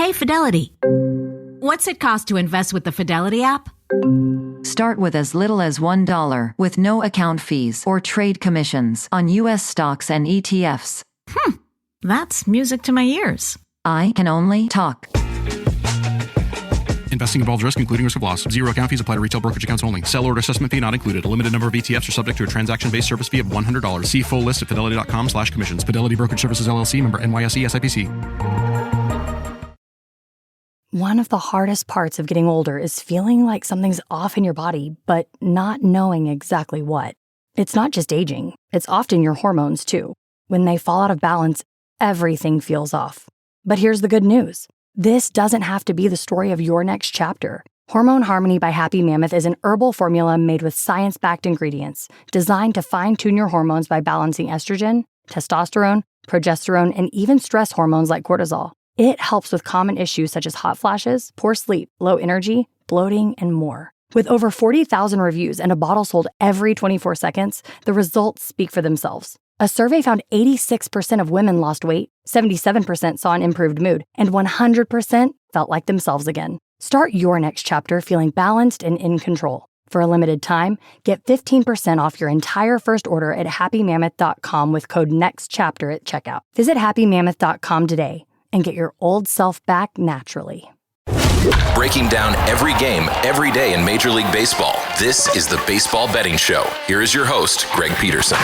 Hey, Fidelity. What's it cost to invest with the Fidelity app? Start with as little as $1 with no account fees or trade commissions on U.S. stocks and ETFs. That's music to my ears. I can only talk. Investing involves risk, including risk of loss. Zero account fees apply to retail brokerage accounts only. Sell order assessment fee not included. A limited number of ETFs are subject to a transaction-based service fee of $100. See full list at fidelity.com/commissions. Fidelity Brokerage Services, LLC, member NYSE, SIPC. One of the hardest parts of getting older is feeling like something's off in your body, but not knowing exactly what. It's not just aging. It's often your hormones, too. When they fall out of balance, everything feels off. But here's the good news. This doesn't have to be the story of your next chapter. Hormone Harmony by Happy Mammoth is an herbal formula made with science-backed ingredients designed to fine-tune your hormones by balancing estrogen, testosterone, progesterone, and even stress hormones like cortisol. It helps with common issues such as hot flashes, poor sleep, low energy, bloating, and more. With over 40,000 reviews and a bottle sold every 24 seconds, the results speak for themselves. A survey found 86% of women lost weight, 77% saw an improved mood, and 100% felt like themselves again. Start your next chapter feeling balanced and in control. For a limited time, get 15% off your entire first order at happymammoth.com with code NEXTCHAPTER at checkout. Visit happymammoth.com today and get your old self back naturally. Breaking down every game, every day in Major League Baseball. This is the Baseball Betting Show. Here is your host, Greg Peterson.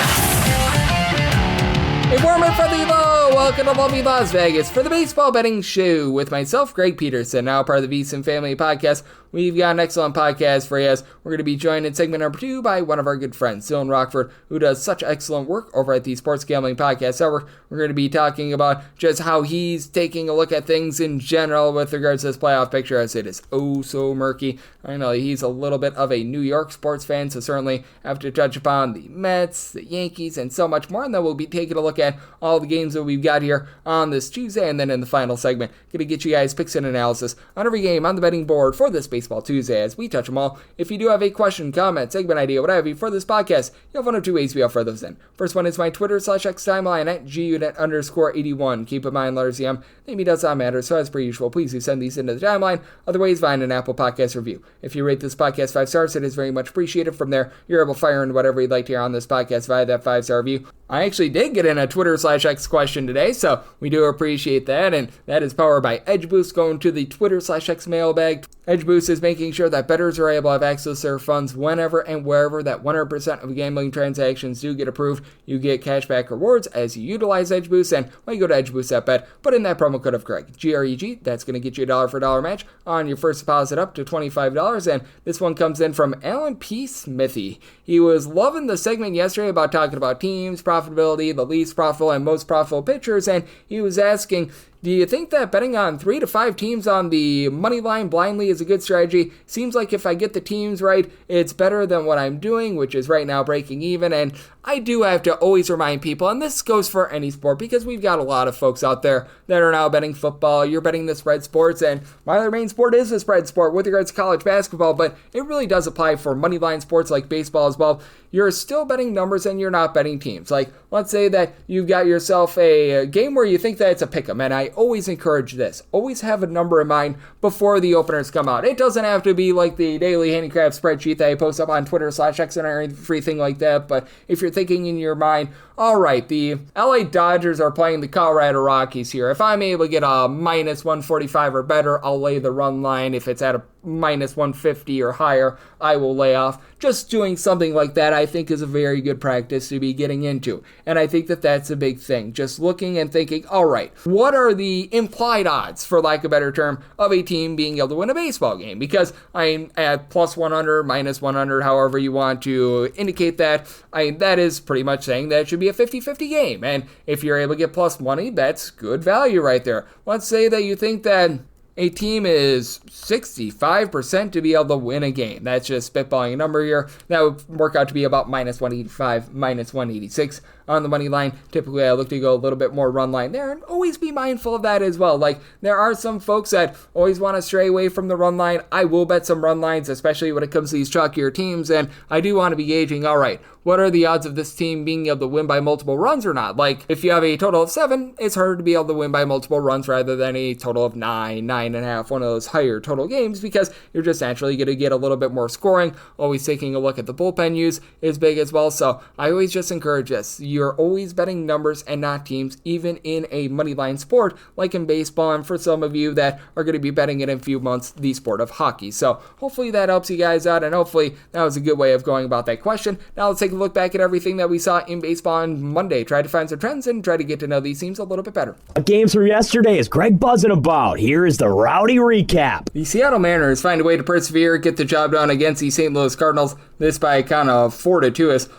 A warm and friendly hello! Welcome to lovely Las Vegas for the Baseball Betting Show with myself, Greg Peterson, now part of the VSiN Family Podcast. We've got an excellent podcast for you as we're going to be joined in segment number 2 by one of our good friends, Dylan Rockford, who does such excellent work over at the Sports Gambling Podcast Network. We're going to be talking about just how he's taking a look at things in general with regards to this playoff picture as it is oh so murky. I know he's a little bit of a New York sports fan, so certainly have to touch upon the Mets, the Yankees, and so much more. And then we'll be taking a look at all the games that we've got here on this Tuesday, and then in the final segment, going to get you guys picks and analysis on every game on the betting board for this Baseball Tuesday as we touch them all. If you do have a question, comment, segment idea, what have you for this podcast, you have one of two ways we offer those in. First one is my Twitter/X timeline at gunit_81. Keep in mind, letters CM, name does not matter, so as per usual, please do send these into the timeline. Other ways, find an Apple Podcast review. If you rate this podcast 5 stars, it is very much appreciated. From there, you're able to fire in whatever you'd like to hear on this podcast via that 5-star review. I actually did get in a Twitter/X question today, so we do appreciate that, and that is powered by Edge Boost. Going to the Twitter/X mailbag. Edge Boost is making sure that bettors are able to have access to their funds whenever and wherever that 100% of gambling transactions do get approved. You get cashback rewards as you utilize Edge Boost, and when you go to EdgeBoost.bet, put in that promo code of Greg, G-R-E-G. That's going to get you a dollar for dollar match on your first deposit up to $25, and this one comes in from Alan P. Smithy. He was loving the segment yesterday about talking about teams, profitability, the least profitable and most profitable pitchers, and he was asking, do you think that betting on 3 to 5 teams on the money line blindly is a good strategy? Seems like if I get the teams right, it's better than what I'm doing, which is right now breaking even. And I do have to always remind people, and this goes for any sport, because we've got a lot of folks out there that are now betting football. You're betting the spread sports, and my other main sport is the spread sport with regards to college basketball, but it really does apply for money line sports like baseball as well. You're still betting numbers and you're not betting teams. Like, let's say that you've got yourself a game where you think that it's a pick'em, and I always encourage this. Always have a number in mind before the openers come out. It doesn't have to be like the daily handicap spreadsheet that I post up on Twitter/X or everything like that, but if you're thinking in your mind, all right, the LA Dodgers are playing the Colorado Rockies here. If I'm able to get a minus 145 or better, I'll lay the run line. If it's at a minus 150 or higher, I will lay off. Just doing something like that, I think, is a very good practice to be getting into. And I think that that's a big thing. Just looking and thinking, all right, what are the implied odds, for lack of a better term, of a team being able to win a baseball game? Because I'm at plus 100, minus 100, however you want to indicate that. That is pretty much saying that it should be a 50-50 game. And if you're able to get plus money, that's good value right there. Let's say that you think that a team is 65% to be able to win a game. That's just spitballing a number here. That would work out to be about minus 185, minus 186 on the money line. Typically, I look to go a little bit more run line there, and always be mindful of that as well. Like, there are some folks that always want to stray away from the run line. I will bet some run lines, especially when it comes to these chalkier teams, and I do want to be gauging, all right, what are the odds of this team being able to win by multiple runs or not? Like, if you have a total of 7, it's harder to be able to win by multiple runs rather than a total of 9, 9.5, one of those higher total games, because you're just naturally going to get a little bit more scoring. Always taking a look at the bullpen use is big as well. So I always just encourage this. You're always betting numbers and not teams, even in a money line sport like in baseball, and for some of you that are going to be betting it in a few months, the sport of hockey. So hopefully that helps you guys out, and hopefully that was a good way of going about that question. Now let's take a look back at everything that we saw in baseball on Monday. Try to find some trends and try to get to know these teams a little bit better. Games from yesterday is Greg buzzing about. Here is the rowdy recap. The Seattle Mariners find a way to persevere, get the job done against the St. Louis Cardinals. This by a count of 4-2 as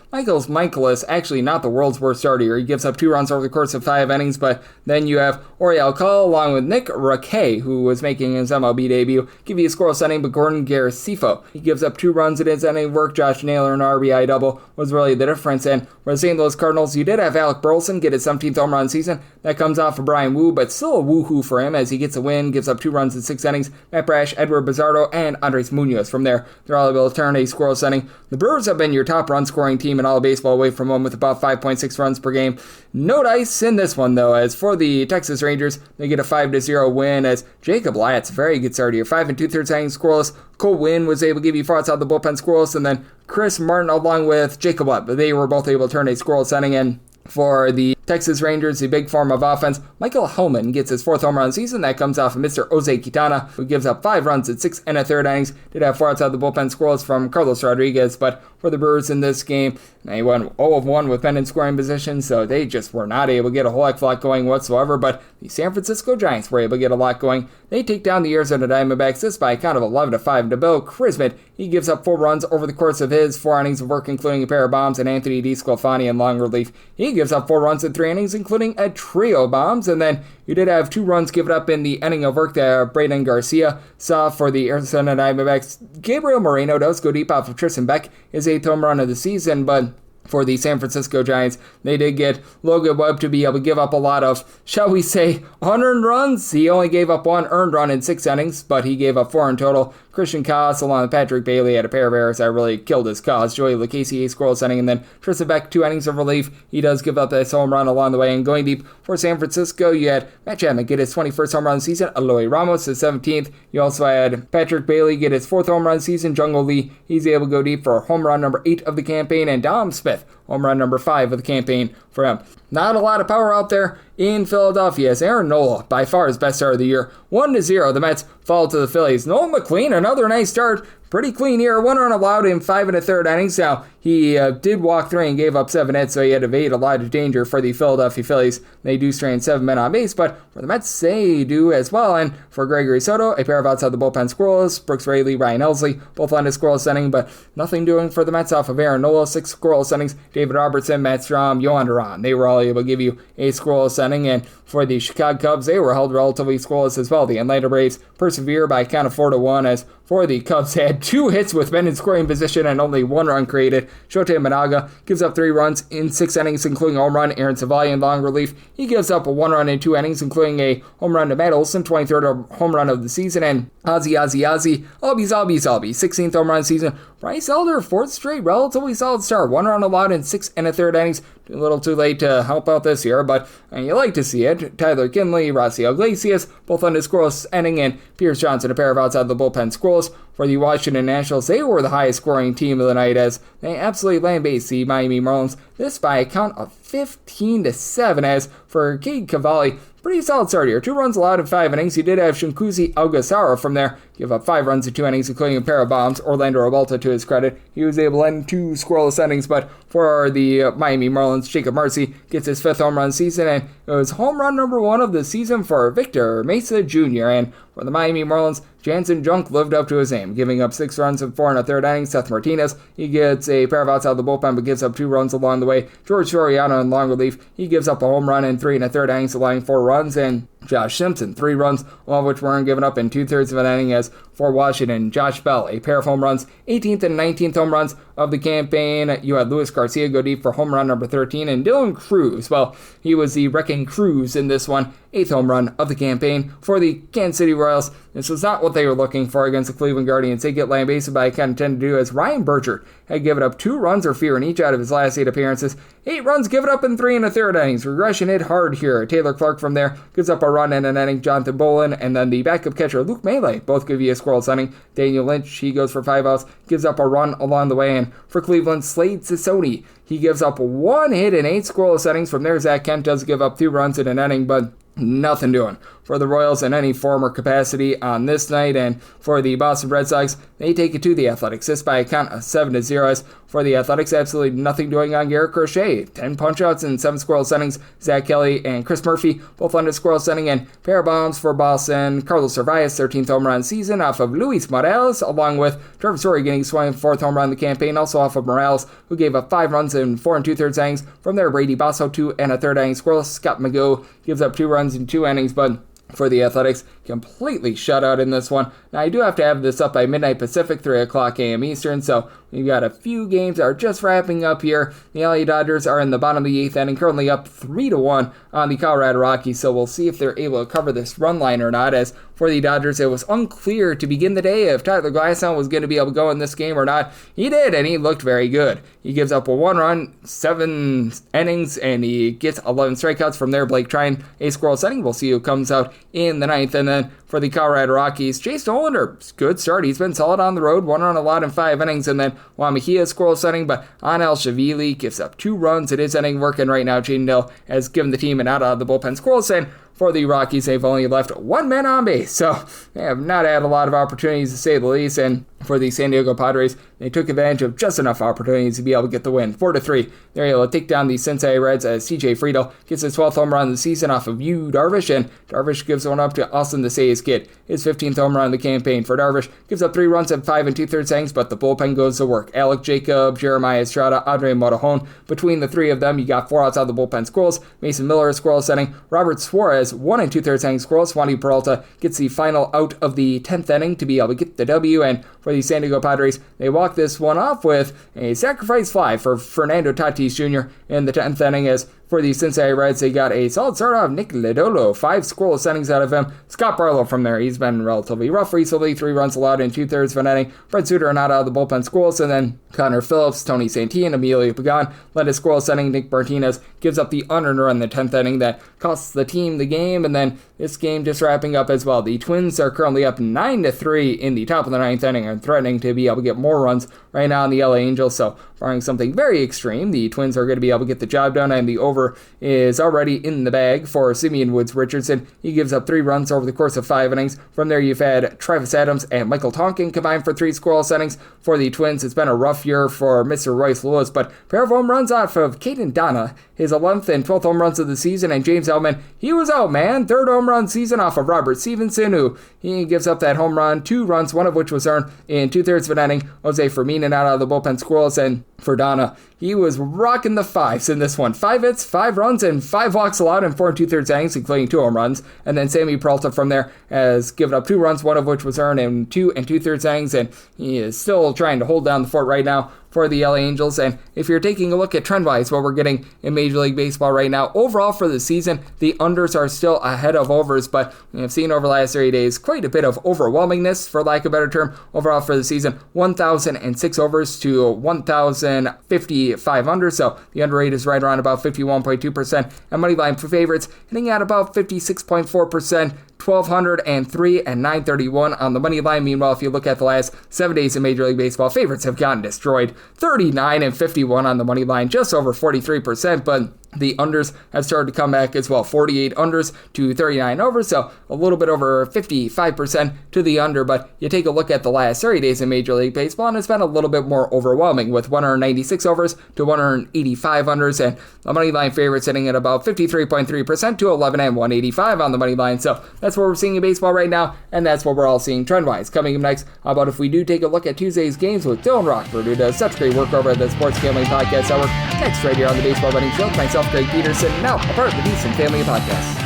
Michaelis, actually not the world's worst starter here. He gives up 2 runs over the course of 5 innings, but then you have Orioles along with Nick Raquet, who was making his MLB debut, give you a scoreless inning, but Gordon Garcifo, he gives up 2 runs in his inning work. Josh Naylor, an RBI double, was really the difference. And for the St. Louis Cardinals, you did have Alec Burleson get his 17th home run season. That comes off of Brian Wu, but still a woohoo for him as he gets a win, gives up 2 runs in 6 innings. Matt Brash, Edward Bizardo, and Andres Munoz. From there, they're all able to turn a scoreless inning. The Brewers have been your top run-scoring team in all of baseball away from home with about 5.6 runs per game. No dice in this one, though, as for the Texas Rangers, they get a 5-0 win as Jacob Latz, very good start here, 5 2/3 innings scoreless. Cole Winn was able to give you 4 outside the bullpen scoreless, and then Chris Martin along with Jacob Webb, they were both able to turn a scoreless inning. And for the Texas Rangers, the big form of offense, Michael Hellman gets his 4th home run season. That comes off of Mr. Jose Quintana, who gives up 5 runs at 6 1/3 innings. Did have 4 outside the bullpen scoreless from Carlos Rodriguez, but for the Brewers in this game, they went 0-1 with men in scoring position, so they just were not able to get a whole heck of a lot going whatsoever. But the San Francisco Giants were able to get a lot going. They take down the Arizona Diamondbacks, this by a count of 11-5. To Bill Christmas, he gives up 4 runs over the course of his 4 innings of work, including a pair of bombs, and Anthony DeSclafani in long relief. He gives up 4 runs in 3 innings, including a trio of bombs, and then you did have 2 runs given up in the inning of work that Braden Garcia saw for the Arizona Diamondbacks. Gabriel Moreno does go deep off of Tristan Beck, his 8th home run of the season, but for the San Francisco Giants, they did get Logan Webb to be able to give up a lot of, shall we say, unearned runs. He only gave up 1 earned run in 6 innings, but he gave up 4 in total. Christian Cos, along with Patrick Bailey, had a pair of errors that really killed his cause. Joey Lucchesi, a scoreless inning, and then Tristan Beck, 2 innings of relief. He does give up this home run along the way. And going deep for San Francisco, you had Matt Chapman get his 21st home run season, Eloy Ramos his 17th. You also had Patrick Bailey get his 4th home run season, Jungle Lee, he's able to go deep for home run number 8 of the campaign, and Dom Smith, home run number 5 of the campaign for him. Not a lot of power out there in Philadelphia as Aaron Nola, by far his best start of the year, 1-0. The Mets fall to the Phillies. Nolan McLean, another nice start. Pretty clean here. 1 run allowed in 5 1/3 innings. Now, he did walk 3 and gave up 7 hits, so he had to evade a lot of danger for the Philadelphia Phillies. They do strand 7 men on base, but for the Mets, they do as well. And for Gregory Soto, a pair of outside the bullpen scoreless. Brooks Raley, Ryan Elsley, both on a scoreless inning, but nothing doing for the Mets off of Aaron Nola. 6 scoreless innings. David Robertson, Matt Strahm, Yohan Duran. They were all able to give you a scoreless inning. And for the Chicago Cubs, they were held relatively scoreless as well. The Atlanta Braves persevere by a count of 4-1 as for the Cubs had 2 hits with men in scoring position and only 1 run created. Shota Managa gives up 3 runs in 6 innings, including a home run. Aaron Savali in long relief, he gives up a 1 run in 2 innings, including a home run to Matt Olson, 23rd home run of the season. And Ozzy, Albies, 16th home run season. Bryce Elder, 4th straight, relatively solid start. 1 run allowed in 6 1/3 innings. A little too late to help out this year, but you like to see it. Tyler Kinley, Rossiel Iglesias, both on the scoreless inning, and Pierce Johnson, a pair of outside the bullpen scoreless. For the Washington Nationals, they were the highest scoring team of the night as they absolutely land-based the Miami Marlins. This by a count of 15-7 as for Cade Cavalli, pretty solid start here. 2 runs allowed in 5 innings. He did have Shinkuzi Algasara from there. Give up 5 runs in 2 innings, including a pair of bombs. Orlando Robalta, to his credit, he was able to end 2 scoreless innings, but for the Miami Marlins, Jacob Marcy gets his 5th home run season, and it was home run number 1 of the season for Victor Mesa Jr., and for the Miami Marlins, Jansen Junk lived up to his name, giving up 6 runs in 4 1/3 innings. Seth Martinez, he gets a pair of outs out of the bullpen, but gives up 2 runs along the way. George Soriano in long relief, he gives up a home run in 3 1/3 innings, allowing 4 runs. And Josh Simpson, 3 runs, all of which weren't given up in 2/3 of an inning. As for Washington, Josh Bell, a pair of home runs, 18th and 19th home runs of the campaign. You had Luis Garcia go deep for home run number 13, and Dylan Cruz, well, he was the wrecking Cruz in this one, 8th home run of the campaign for the Kansas City Royals. This was not what they were looking for against the Cleveland Guardians. They get lambasted by a kind of tend to do, as Ryan Berger had given up 2 runs or fewer in each out of his last 8 appearances. 8 runs given up in 3 1/3 innings. Regression hit hard here. Taylor Clark from there gives up a run in an inning. Jonathan Bolin and then the backup catcher Luke Melee both give you a scoreless inning. Daniel Lynch, he goes for 5 outs, gives up a run along the way. And for Cleveland, Slade Cicone, he gives up 1 hit in 8 scoreless innings. From there, Zach Kent does give up 2 runs in an inning, but nothing doing for the Royals in any form or capacity on this night. And for the Boston Red Sox, they take it to the Athletics. This by a count of 7-0. For the Athletics, absolutely nothing doing on Garrett Crochet. 10 punch-outs in 7 scoreless innings. Zach Kelly and Chris Murphy both under scoreless inning. And pair of bombs for Boston. Carlos Cervantes, 13th home run season off of Luis Morales, along with Trevor Story getting swung 4th home run in the campaign, also off of Morales, who gave up 5 runs in 4 2/3 innings. From there, Brady Basso, 2 1/3 innings scoreless. Scott McGill gives up 2 runs in 2 innings, but for the Athletics, completely shut out in this one. Now, I do have to have this up by midnight Pacific, 3 o'clock a.m. Eastern, so we've got a few games that are just wrapping up here. The LA Dodgers are in the bottom of the 8th inning, currently up 3-1 on the Colorado Rockies, so we'll see if they're able to cover this run line or not. As for the Dodgers, it was unclear to begin the day if Tyler Glasnow was going to be able to go in this game or not. He did, and he looked very good. He gives up a 1 run, 7 innings, and he gets 11 strikeouts. From there, Blake Trine, a scoreless inning. We'll see who comes out in the 9th. And then for the Colorado Rockies, Chase Nolander, good start. He's been solid on the road, 1 run allowed in 5 innings. And then Juan Mejia, scoreless inning, but Anel Shavili gives up 2 runs. It is inning working right now. Jaden Dill has given the team an out of the bullpen scoreless, and for the Rockies, they've only left 1 man on base, so they have not had a lot of opportunities to say the least. And for the San Diego Padres, they took advantage of just enough opportunities to be able to get the win. 4-3, they're able to take down the Cincinnati Reds as CJ Friedel gets his 12th home run of the season off of Yu Darvish, and Darvish gives one up to Austin the Say's Kid, his 15th home run of the campaign. For Darvish, gives up 3 runs in 5 2/3 innings, but the bullpen goes to work. Alec Jacob, Jeremiah Estrada, Andre Morejon. Between the 3 of them, you got 4 outs out of the bullpen scoreless. Mason Miller, scoreless inning. Robert Suarez, 1 2/3 innings scoreless. Wandy Peralta gets the final out of the 10th inning to be able to get the W. And for the San Diego Padres, they walk this one off with a sacrifice fly for Fernando Tatis Jr. in the 10th inning. As for the Cincinnati Reds, they got a solid start off Nick Lodolo, 5 scoreless innings out of him. Scott Barlow from there, he's been relatively rough recently, 3 runs allowed in 2/3 of an inning. Fred Suter not out of the bullpen scoreless, and then Connor Phillips, Tony Santin, Emilio Pagan led a scoreless inning. Nick Martinez gives up the unearned run in the 10th inning that costs the team the game. And then this game just wrapping up as well. The Twins are currently up 9-3 in the top of the 9th inning and threatening to be able to get more runs right now on the LA Angels. So barring something very extreme, the Twins are going to be able to get the job done, and the over is already in the bag for Simeon Woods Richardson. He gives up 3 runs over the course of 5 innings. From there, you've had Travis Adams and Michael Tonkin combined for 3 scoreless innings. For the Twins, it's been a rough year for Mr. Royce Lewis, but pair of home runs off of Caden Donna, his 11th and 12th home runs of the season, and James Outman, he was out, man. 3rd home run season off of Robert Stevenson, who he gives up that home run, 2 runs, 1 of which was earned in 2/3 of an inning. Jose Fermin out of the bullpen scoreless, and for Donna, he was rocking the 5s in this one. 5 hits, 5 runs, and 5 walks allowed in 4 2/3 innings, including 2 home runs. And then Sammy Peralta from there has given up 2 runs, 1 of which was earned in 2 2/3 innings, and he is still trying to hold down the fort right now for the LA Angels. And if you're taking a look at trend-wise, what we're getting in Major League Baseball right now, overall for the season, the unders are still ahead of overs, but we have seen over the last 30 days quite a bit of overwhelmingness, for lack of a better term, overall for the season. 1,006 overs to 1,055 unders, so the under rate is right around about 51.2%, and moneyline for favorites hitting at about 56.4%. 1,203 and 931 on the money line. Meanwhile, if you look at the last 7 days in Major League Baseball, favorites have gotten destroyed. 39 and 51 on the money line, just over 43%, but the unders have started to come back as well. 48 unders to 39 overs, so a little bit over 55% to the under. But you take a look at the last 30 days in Major League Baseball, and it's been a little bit more overwhelming with 196 overs to 185 unders, and the money line favorites sitting at about 53.3% to 11 and 185 on the money line. So that's what we're seeing in baseball right now, and that's what we're all seeing trend-wise. Coming up next, how about if we do take a look at Tuesday's games with Dylan Rockford, who does such great work over at the Sports Gambling Podcast Network. Next, right here on the Baseball Betting Show, myself, Greg Peterson, now a part of the Decent Family Podcast.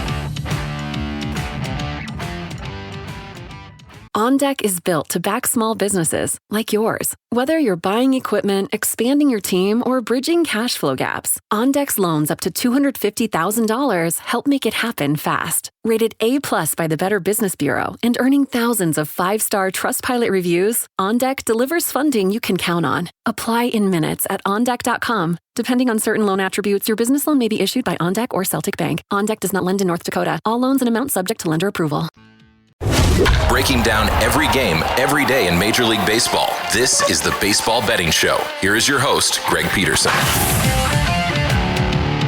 OnDeck is built to back small businesses like yours. Whether you're buying equipment, expanding your team, or bridging cash flow gaps, OnDeck's loans up to $250,000 help make it happen fast. Rated A+ by the Better Business Bureau and earning thousands of 5-star Trustpilot reviews, OnDeck delivers funding you can count on. Apply in minutes at OnDeck.com. Depending on certain loan attributes, your business loan may be issued by OnDeck or Celtic Bank. OnDeck does not lend in North Dakota. All loans and amounts subject to lender approval. Breaking down every game, every day in Major League Baseball, this is the Baseball Betting Show. Here is your host, Greg Peterson.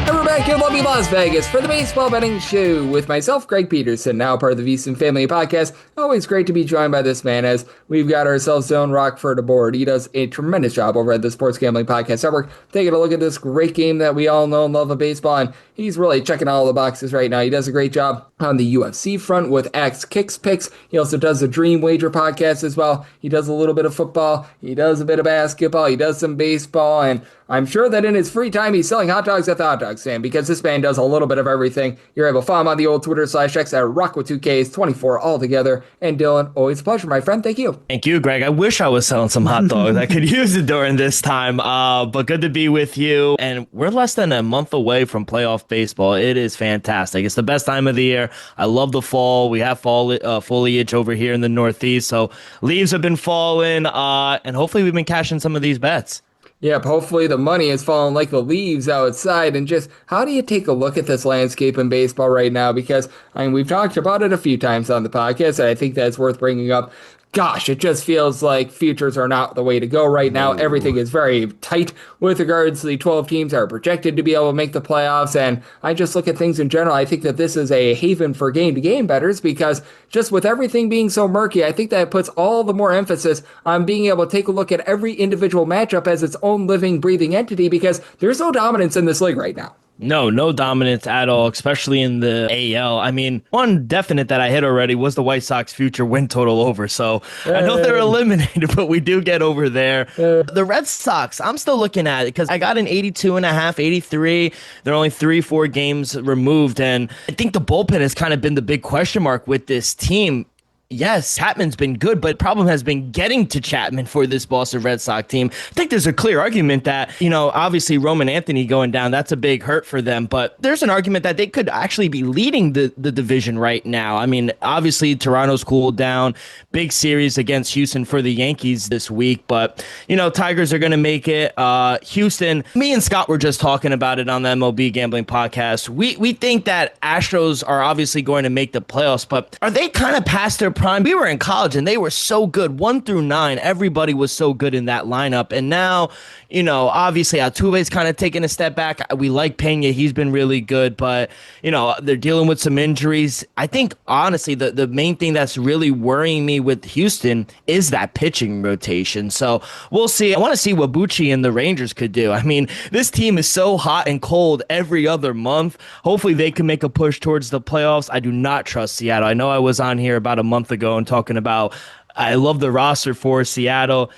And we're back here in lovely Las Vegas for the Baseball Betting Show with myself, Greg Peterson, now part of the VSiN Family Podcast. Always great to be joined by this man as we've got ourselves Dylan Rockford aboard. He does a tremendous job over at the Sports Gambling Podcast Network, taking a look at this great game that we all know and love of baseball, and he's really checking all the boxes right now. He does a great job on the UFC front with Axe Kicks Picks. He also does the Dream Wager podcast as well. He does a little bit of football. He does a bit of basketball. He does some baseball, and I'm sure that in his free time, he's selling hot dogs at the hot dog stand because this man does a little bit of everything. You're able to follow him on the old Twitter /X at RockWith2Ks, 24 altogether. And Dylan, always a pleasure, my friend. Thank you. Thank you, Greg. I wish I was selling some hot dogs. I could use it during this time. But good to be with you. And we're less than a month away from playoff baseball. It is fantastic. It's the best time of the year. I love the fall. We have fall foliage over here in the Northeast. So leaves have been falling. And hopefully we've been cashing some of these bets. Yep, hopefully the money is falling like the leaves outside. And just how do you take a look at this landscape in baseball right now? Because we've talked about it a few times on the podcast, and I think that's worth bringing up. Gosh, it just feels like futures are not the way to go right now. Everything is very tight with regards to the 12 teams that are projected to be able to make the playoffs. And I just look at things in general. I think that this is a haven for game-to-game bettors because just with everything being so murky, I think that it puts all the more emphasis on being able to take a look at every individual matchup as its own living, breathing entity because there's no dominance in this league right now. No dominance at all, especially in the AL. I mean, one definite that I hit already was the White Sox future win total over. So I know they're eliminated, but we do get over there. The Red Sox, I'm still looking at it because I got an 82.5, 83. They're only 3-4 games removed. And I think the bullpen has kind of been the big question mark with this team. Yes, Chapman's been good, but problem has been getting to Chapman for this Boston Red Sox team. I think there's a clear argument that, obviously Roman Anthony going down, that's a big hurt for them, but there's an argument that they could actually be leading the division right now. I mean, obviously Toronto's cooled down, big series against Houston for the Yankees this week, but, Tigers are going to make it. Houston, me and Scott were just talking about it on the MLB Gambling Podcast. We think that Astros are obviously going to make the playoffs, but are they kind of past their prime? We were in college and they were so good 1 through 9. Everybody was so good in that lineup. And now, obviously Altuve's kind of taking a step back. We like Pena. He's been really good, but, they're dealing with some injuries. I think, honestly, the main thing that's really worrying me with Houston is that pitching rotation. So we'll see. I want to see what Bucci and the Rangers could do. I mean, this team is so hot and cold every other month. Hopefully they can make a push towards the playoffs. I do not trust Seattle. I know I was on here about a month ago and talking about I love the roster for Seattle.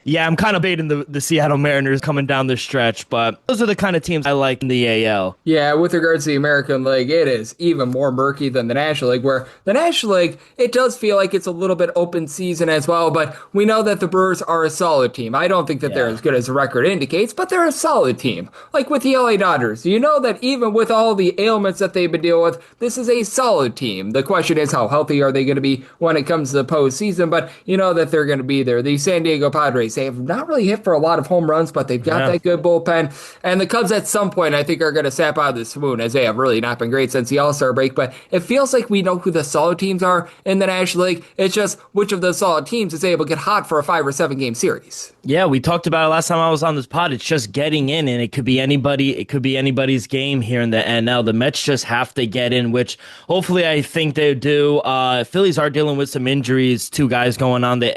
Yeah, I'm kind of baiting the Seattle Mariners coming down the stretch, but those are the kind of teams I like in the AL. Yeah, with regards to the American League, it is even more murky than the National League, where the National League, it does feel like it's a little bit open season as well, but we know that the Brewers are a solid team. I don't think that they're as good as the record indicates, but they're a solid team. Like with the LA Dodgers, you know that even with all the ailments that they've been dealing with, this is a solid team. The question is how healthy are they going to be when it comes to the postseason, but you know that they're going to be there. The San Diego Padres, they have not really hit for a lot of home runs, but they've got that good bullpen. And the Cubs at some point, I think, are going to sap out of the swoon, as they have really not been great since the All-Star break. But it feels like we know who the solid teams are in the National League. It's just which of the solid teams is able to get hot for a 5 or 7 game series. Yeah, we talked about it last time I was on this pod. It's just getting in, and it could be anybody. It could be anybody's game here in the NL. The Mets just have to get in, which hopefully I think they do. Phillies are dealing with some injuries. 2 guys going on the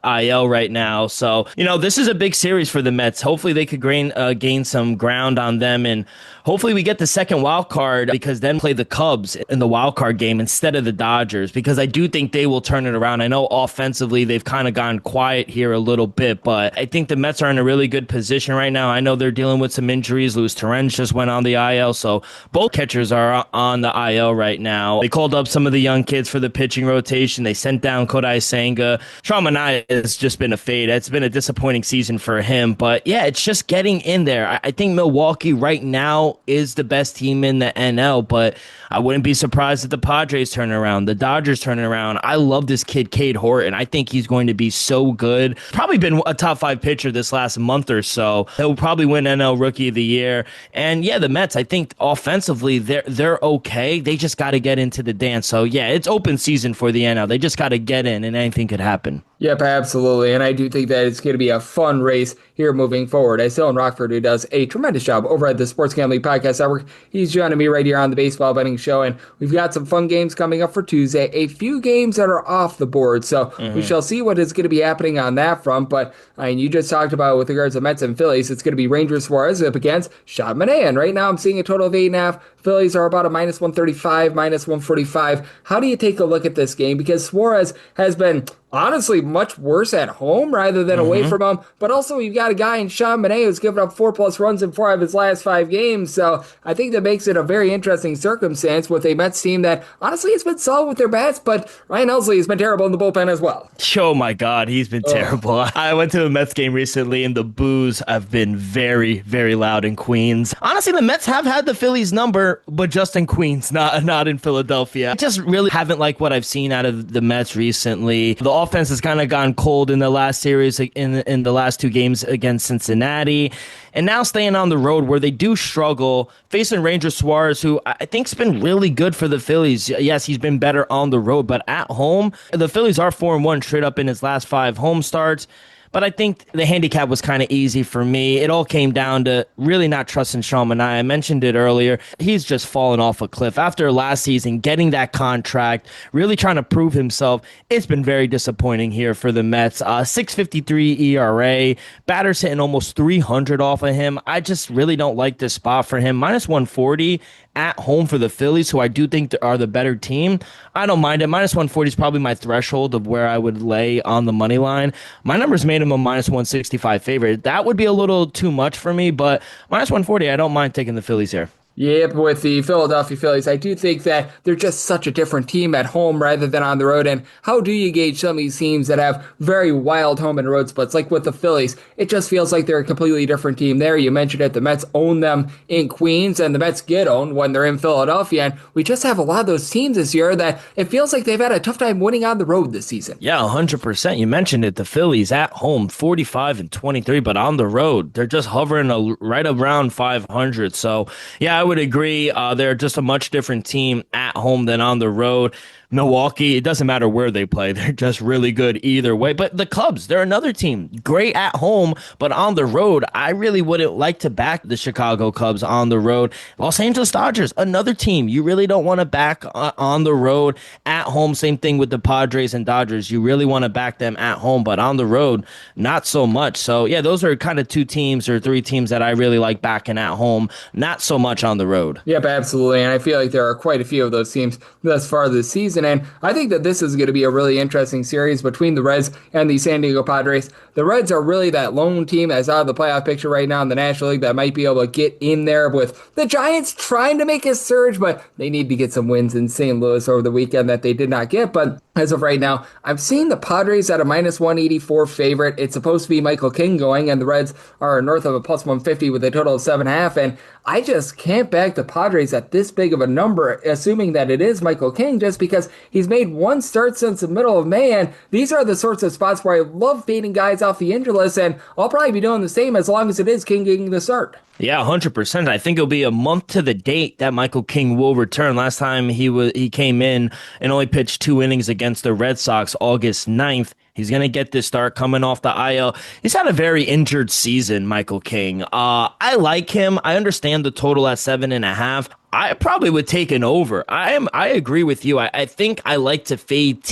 IL right now, so So, this is a big series for the Mets. Hopefully they could gain some ground on them, and hopefully we get the second wild card, because then play the Cubs in the wild card game instead of the Dodgers, because I do think they will turn it around. I know offensively they've kind of gone quiet here a little bit, but I think the Mets are in a really good position right now. I know they're dealing with some injuries. Luis Torrens just went on the IL, so both catchers are on the IL right now. They called up some of the young kids for the pitching rotation. They sent down Kodai Senga. Sean Manaea has just been a fade. It's been a disappointing season for him, but yeah, it's just getting in there. I think Milwaukee right now is the best team in the NL, but I wouldn't be surprised if the Padres turn around, the Dodgers turn around. I love this kid, Cade Horton. I think he's going to be so good. Probably been a top 5 pitcher this last month or so. He'll probably win NL Rookie of the Year. And yeah, the Mets, I think offensively, they're okay. They just got to get into the dance. So yeah, it's open season for the NL. They just got to get in, and anything could happen. Yep, absolutely. And I do think that it's going to be a fun race here moving forward. As Dylan Rockford, who does a tremendous job over at the Sports Gambling Podcast Network, he's joining me right here on the Baseball Betting Show. And we've got some fun games coming up for Tuesday, a few games that are off the board. So we shall see what is going to be happening on that front. But you just talked about with regards to Mets and Phillies, it's going to be Ranger Suarez up against Sean Manaea. And right now I'm seeing a total of 8.5. Phillies are about a minus 135, minus 145. How do you take a look at this game? Because Suarez has been honestly much worse at home rather than away from home. But also, you've got a guy in Sean Manaea who's given up 4+ runs in 4 of his last 5 games. So I think that makes it a very interesting circumstance with a Mets team that honestly has been solid with their bats, but Ryan Helsley has been terrible in the bullpen as well. Oh my God, he's been terrible. I went to a Mets game recently, and the boos have been very, very loud in Queens. Honestly, the Mets have had the Phillies number, but just in Queens, not in Philadelphia. I just really haven't liked what I've seen out of the Mets recently. The offense has kind of gone cold in the last series, in the last 2 games against Cincinnati, and now staying on the road where they do struggle, facing Ranger Suarez, who I think's been really good for the Phillies. Yes, he's been better on the road, but at home, the Phillies are 4-1 straight up in his last 5 home starts. But I think the handicap was kind of easy for me. It all came down to really not trusting Sean Manaea. I mentioned it earlier. He's just fallen off a cliff. After last season, getting that contract, really trying to prove himself, it's been very disappointing here for the Mets. 6.53 ERA, batters hitting almost 300 off of him. I just really don't like this spot for him. Minus 140 at home for the Phillies, who I do think are the better team. I don't mind it. Minus 140 is probably my threshold of where I would lay on the money line. My numbers made him a minus 165 favorite. That would be a little too much for me, but minus 140, I don't mind taking the Phillies here. Yep, with the Philadelphia Phillies, I do think that they're just such a different team at home rather than on the road. And how do you gauge some of these teams that have very wild home and road splits? Like with the Phillies, it just feels like they're a completely different team there. You mentioned it, the Mets own them in Queens, and the Mets get owned when they're in Philadelphia. And we just have a lot of those teams this year that it feels like they've had a tough time winning on the road this season. Yeah, 100%. You mentioned it, the Phillies at home, 45-23, but on the road, they're just hovering right around 500. So, yeah, I would agree. They're just a much different team at home than on the road. Milwaukee, it doesn't matter where they play. They're just really good either way. But the Cubs, they're another team. Great at home, but on the road, I really wouldn't like to back the Chicago Cubs on the road. Los Angeles Dodgers, another team you really don't want to back on the road. At home, same thing with the Padres and Dodgers. You really want to back them at home, but on the road, not so much. So, yeah, those are kind of 2 teams or 3 teams that I really like backing at home, not so much on the road. Yep, absolutely. And I feel like there are quite a few of those teams thus far this season. And I think that this is going to be a really interesting series between the Reds and the San Diego Padres. The Reds are really that lone team that's out of the playoff picture right now in the National League that might be able to get in there with the Giants trying to make a surge, but they need to get some wins in St. Louis over the weekend that they did not get. But as of right now, I'm seeing the Padres at a minus 184 favorite. It's supposed to be Michael King going, and the Reds are north of a plus 150 with a total of 7.5. And I just can't back the Padres at this big of a number, assuming that it is Michael King, just because he's made 1 start since the middle of May, and these are the sorts of spots where I love fading guys off the injury list, and I'll probably be doing the same as long as it is King getting the start. Yeah, 100%. I think it'll be a month to the date that Michael King will return. Last time he came in and only pitched 2 innings against the Red Sox August 9th. He's going to get this start coming off the IL. He's had a very injured season, Michael King. I like him. I understand the total at 7.5. I probably would take an over. I agree with you. I think I like to fade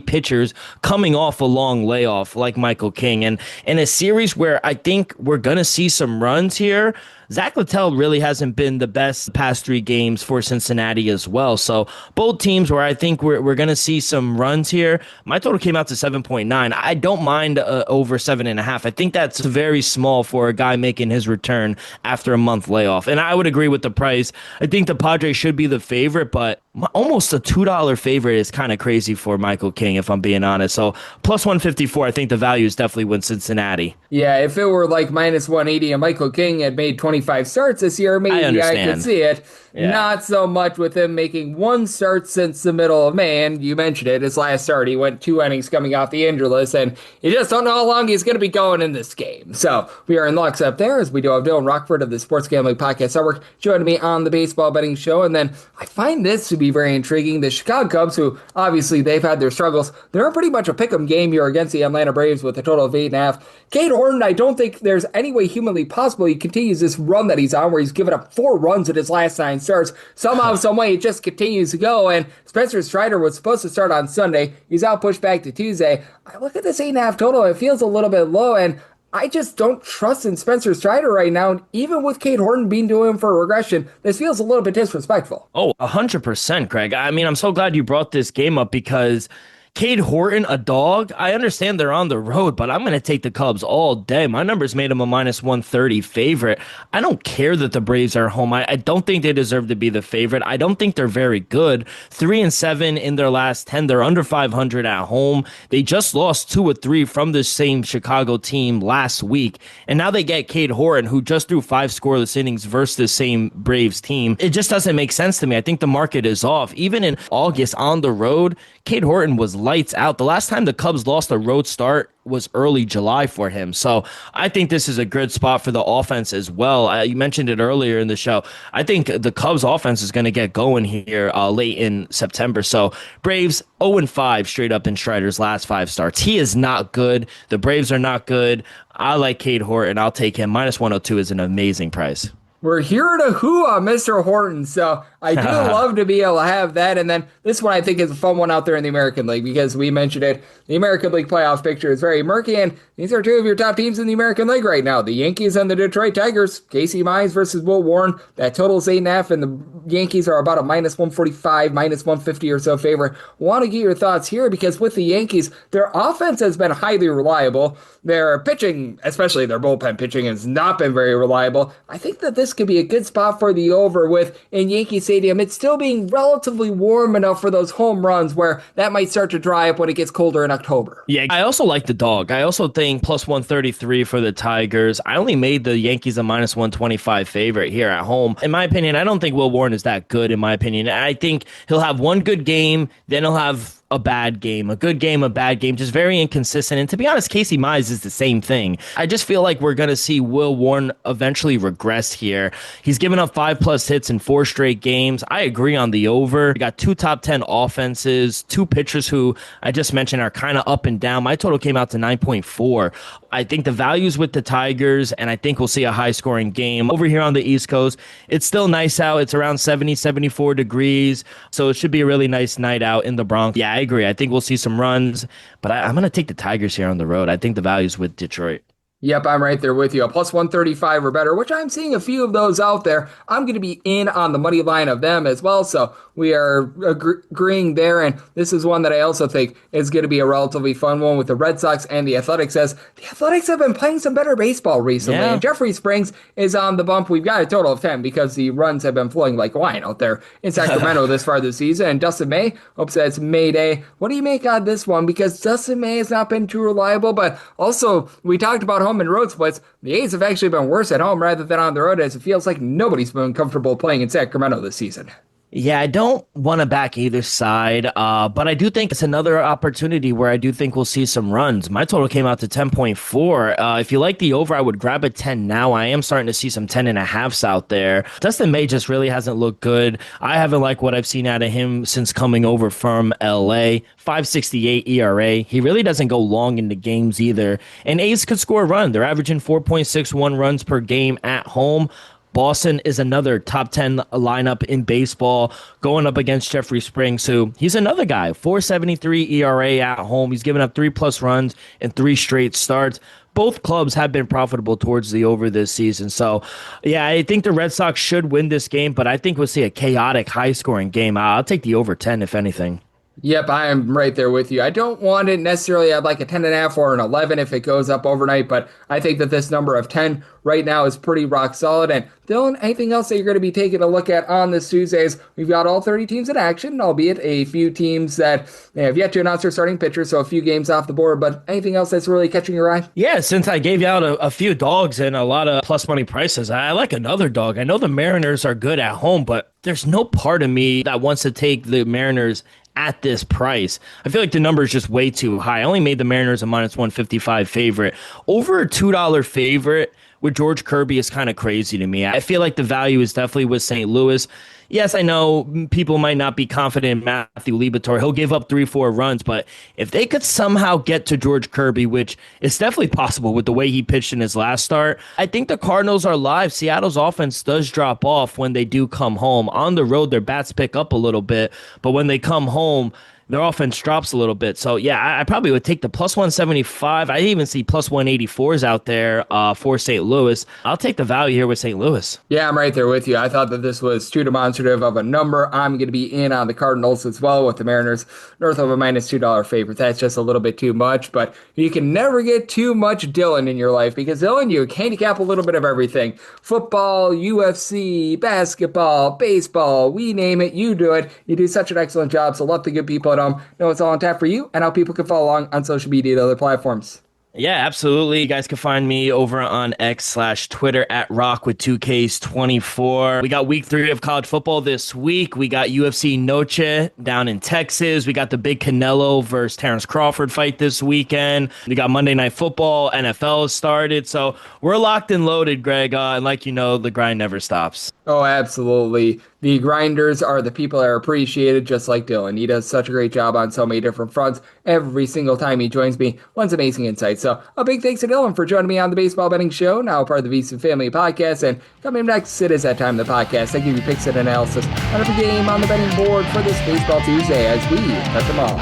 pitchers coming off a long layoff like Michael King. And in a series where I think we're gonna see some runs here, Zach Littell really hasn't been the best the past 3 games for Cincinnati as well. So both teams where I think we're going to see some runs here. My total came out to 7.9. I don't mind over 7.5. I think that's very small for a guy making his return after a month layoff. And I would agree with the price. I think the Padres should be the favorite, but almost a $2 favorite is kind of crazy for Michael King, if I'm being honest. So plus 154, I think the value is definitely with Cincinnati. Yeah, if it were like minus 180 and Michael King had made 25 starts this year, maybe I could see it. Yeah. Not so much with him making 1 start since the middle of May, and you mentioned it, his last start, he went 2 innings coming off the injury list, and you just don't know how long he's going to be going in this game. So we are in lockstep there, as we do have Dylan Rockford of the Sports Gambling Podcast Network joining me on the Baseball Betting Show, and then I find this to be very intriguing. The Chicago Cubs, who obviously they've had their struggles, they're pretty much a pick'em game here against the Atlanta Braves with a total of 8.5. Cade Horton, I don't think there's any way humanly possible he continues this run that he's on, where he's given up 4 runs in his last 9 starts. Somehow, some way, it just continues to go, and Spencer Strider was supposed to start on Sunday. He's out pushed back to Tuesday. I look at this 8.5 total, it feels a little bit low, and I just don't trust in Spencer Strider right now. And even with Cade Horton being to him for a regression, this feels a little bit disrespectful. Oh, 100%, Craig. I mean, I'm so glad you brought this game up because Cade Horton, a dog, I understand they're on the road, but I'm going to take the Cubs all day. My numbers made them a minus 130 favorite. I don't care that the Braves are home. I don't think they deserve to be the favorite. I don't think they're very good. 3-7 in their last 10. They're under 500 at home. They just lost 2 or 3 from the same Chicago team last week. And now they get Cade Horton, who just threw 5 scoreless innings versus the same Braves team. It just doesn't make sense to me. I think the market is off. Even in August on the road, Cade Horton was lights out. The last time the Cubs lost a road start was early July for him. So I think this is a good spot for the offense as well. You mentioned it earlier in the show. I think the Cubs offense is going to get going here late in September. So Braves 0-5 straight up in Strider's last 5 starts. He is not good. The Braves are not good. I like Cade Horton. I'll take him. Minus 102 is an amazing price. We're here to hoo on Mr. Horton, so I do love to be able to have that. And then this one I think is a fun one out there in the American League because we mentioned it. The American League playoff picture is very murky, and these are 2 of your top teams in the American League right now. The Yankees and the Detroit Tigers. Casey Mize versus Will Warren. That total's 8.5, and the Yankees are about a minus 145, minus 150 or so favorite. Want to get your thoughts here because with the Yankees, their offense has been highly reliable. Their pitching, especially their bullpen pitching, has not been very reliable. I think that this could be a good spot for the over with in Yankee Stadium. It's still being relatively warm enough for those home runs where that might start to dry up when it gets colder in October. Yeah, I also like the dog. I also think plus 133 for the Tigers. I only made the Yankees a minus 125 favorite here at home. In my opinion, I don't think Will Warren is that good, in my opinion. I think he'll have one good game, then he'll have a bad game, a good game, a bad game, just very inconsistent. And to be honest, Casey Mize is the same thing. I just feel like we're going to see Will Warren eventually regress here. He's given up 5+ hits in 4 straight games. I agree on the over. We got 2 top 10 offenses, 2 pitchers who I just mentioned are kind of up and down. My total came out to 9.4. I think the value's with the Tigers, and I think we'll see a high-scoring game. Over here on the East Coast, it's still nice out. It's around 70, 74 degrees, so it should be a really nice night out in the Bronx. Yeah, I agree. I think we'll see some runs, but I'm going to take the Tigers here on the road. I think the value's with Detroit. Yep, I'm right there with you. A plus 135 or better, which I'm seeing a few of those out there. I'm going to be in on the money line of them as well, so we are agreeing there, and this is one that I also think is going to be a relatively fun one with the Red Sox and the Athletics, as the Athletics have been playing some better baseball recently, and Jeffrey Springs is on the bump. We've got a total of 10 because the runs have been flowing like wine out there in Sacramento this far this season, and Dustin May, hopes that it's May Day. What do you make on this one? Because Dustin May has not been too reliable, but also we talked about home and road splits. The A's have actually been worse at home rather than on the road, as it feels like nobody's been comfortable playing in Sacramento this season. Yeah, I don't want to back either side, but I do think it's another opportunity where I do think we'll see some runs. My total came out to 10.4. If you like the over, I would grab a 10 now. I am starting to see some 10.5s out there. Dustin May just really hasn't looked good. I haven't liked what I've seen out of him since coming over from LA. 5.68 ERA. He really doesn't go long into games either. And A's could score a run. They're averaging 4.61 runs per game at home. Boston is another top 10 lineup in baseball going up against Jeffrey Springs, who he's another guy, 4.73 ERA at home. He's given up 3+ runs in 3 straight starts. Both clubs have been profitable towards the over this season. So, yeah, I think the Red Sox should win this game, but I think we'll see a chaotic, high-scoring game. I'll take the over 10, if anything. Yep, I am right there with you. I don't want it necessarily at like a 10.5 or an 11 if it goes up overnight, but I think that this number of 10 right now is pretty rock solid. And Dylan, anything else that you're going to be taking a look at on this Tuesday? We've got all 30 teams in action, albeit a few teams that have yet to announce their starting pitcher, so a few games off the board, but anything else that's really catching your eye? Yeah, since I gave you out a few dogs and a lot of plus money prices, I like another dog. I know the Mariners are good at home, but there's no part of me that wants to take the Mariners at this price. I feel like the number is just way too high. I only made the Mariners a -155 favorite. Over a $2 favorite with George Kirby is kind of crazy to me. I feel like the value is definitely with St. Louis. Yes, I know people might not be confident in Matthew Liberatore. He'll give up 3-4 runs, but if they could somehow get to George Kirby, which is definitely possible with the way he pitched in his last start, I think the Cardinals are live. Seattle's offense does drop off when they do come home. On the road, their bats pick up a little bit, but when they come home, their offense drops a little bit. So, yeah, I probably would take the +175. I even see +184s out there for St. Louis. I'll take the value here with St. Louis. Yeah, I'm right there with you. I thought that this was too demonstrative of a number. I'm going to be in on the Cardinals as well with the Mariners north of a -$2 favorite. That's just a little bit too much, but you can never get too much Dylan in your life because Dylan, you handicap a little bit of everything. Football, UFC, basketball, baseball, we name it, you do it. You do such an excellent job, so love the good people at know it's all on tap for you and how people can follow along on social media and other platforms. Yeah, absolutely. You guys can find me over on X/Twitter at Rock with 2Ks24. We got week 3 of college football this week. We got UFC Noche down in Texas. We got the big Canelo versus Terrence Crawford fight this weekend. We got Monday Night Football. NFL has started. So we're locked and loaded, Greg. And like you know, the grind never stops. Oh, absolutely. The grinders are the people that are appreciated, just like Dylan. He does such a great job on so many different fronts. Every single time he joins me, lends amazing insights. So a big thanks to Dylan for joining me on the Baseball Betting Show, now part of the VSiN Family Podcast. And coming up next, it is that time of the podcast. I give you picks and analysis on every game on the betting board for this Baseball Tuesday as we touch them all.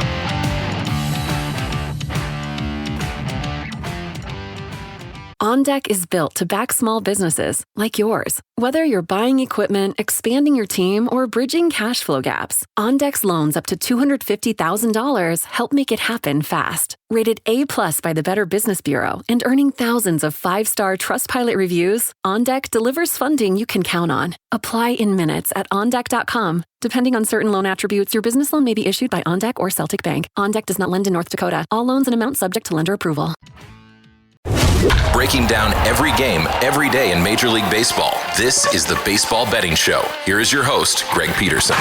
On Deck is built to back small businesses like yours. Whether you're buying equipment, expanding your team, or bridging cash flow gaps, On Deck's loans up to $250,000 help make it happen fast. Rated A+ by the Better Business Bureau and earning thousands of 5-star Trustpilot reviews, On Deck delivers funding you can count on. Apply in minutes at OnDeck.com. Depending on certain loan attributes, your business loan may be issued by On Deck or Celtic Bank. On Deck does not lend in North Dakota. All loans and amounts subject to lender approval. Breaking down every game, every day in Major League Baseball. This is the Baseball Betting Show. Here is your host, Greg Peterson.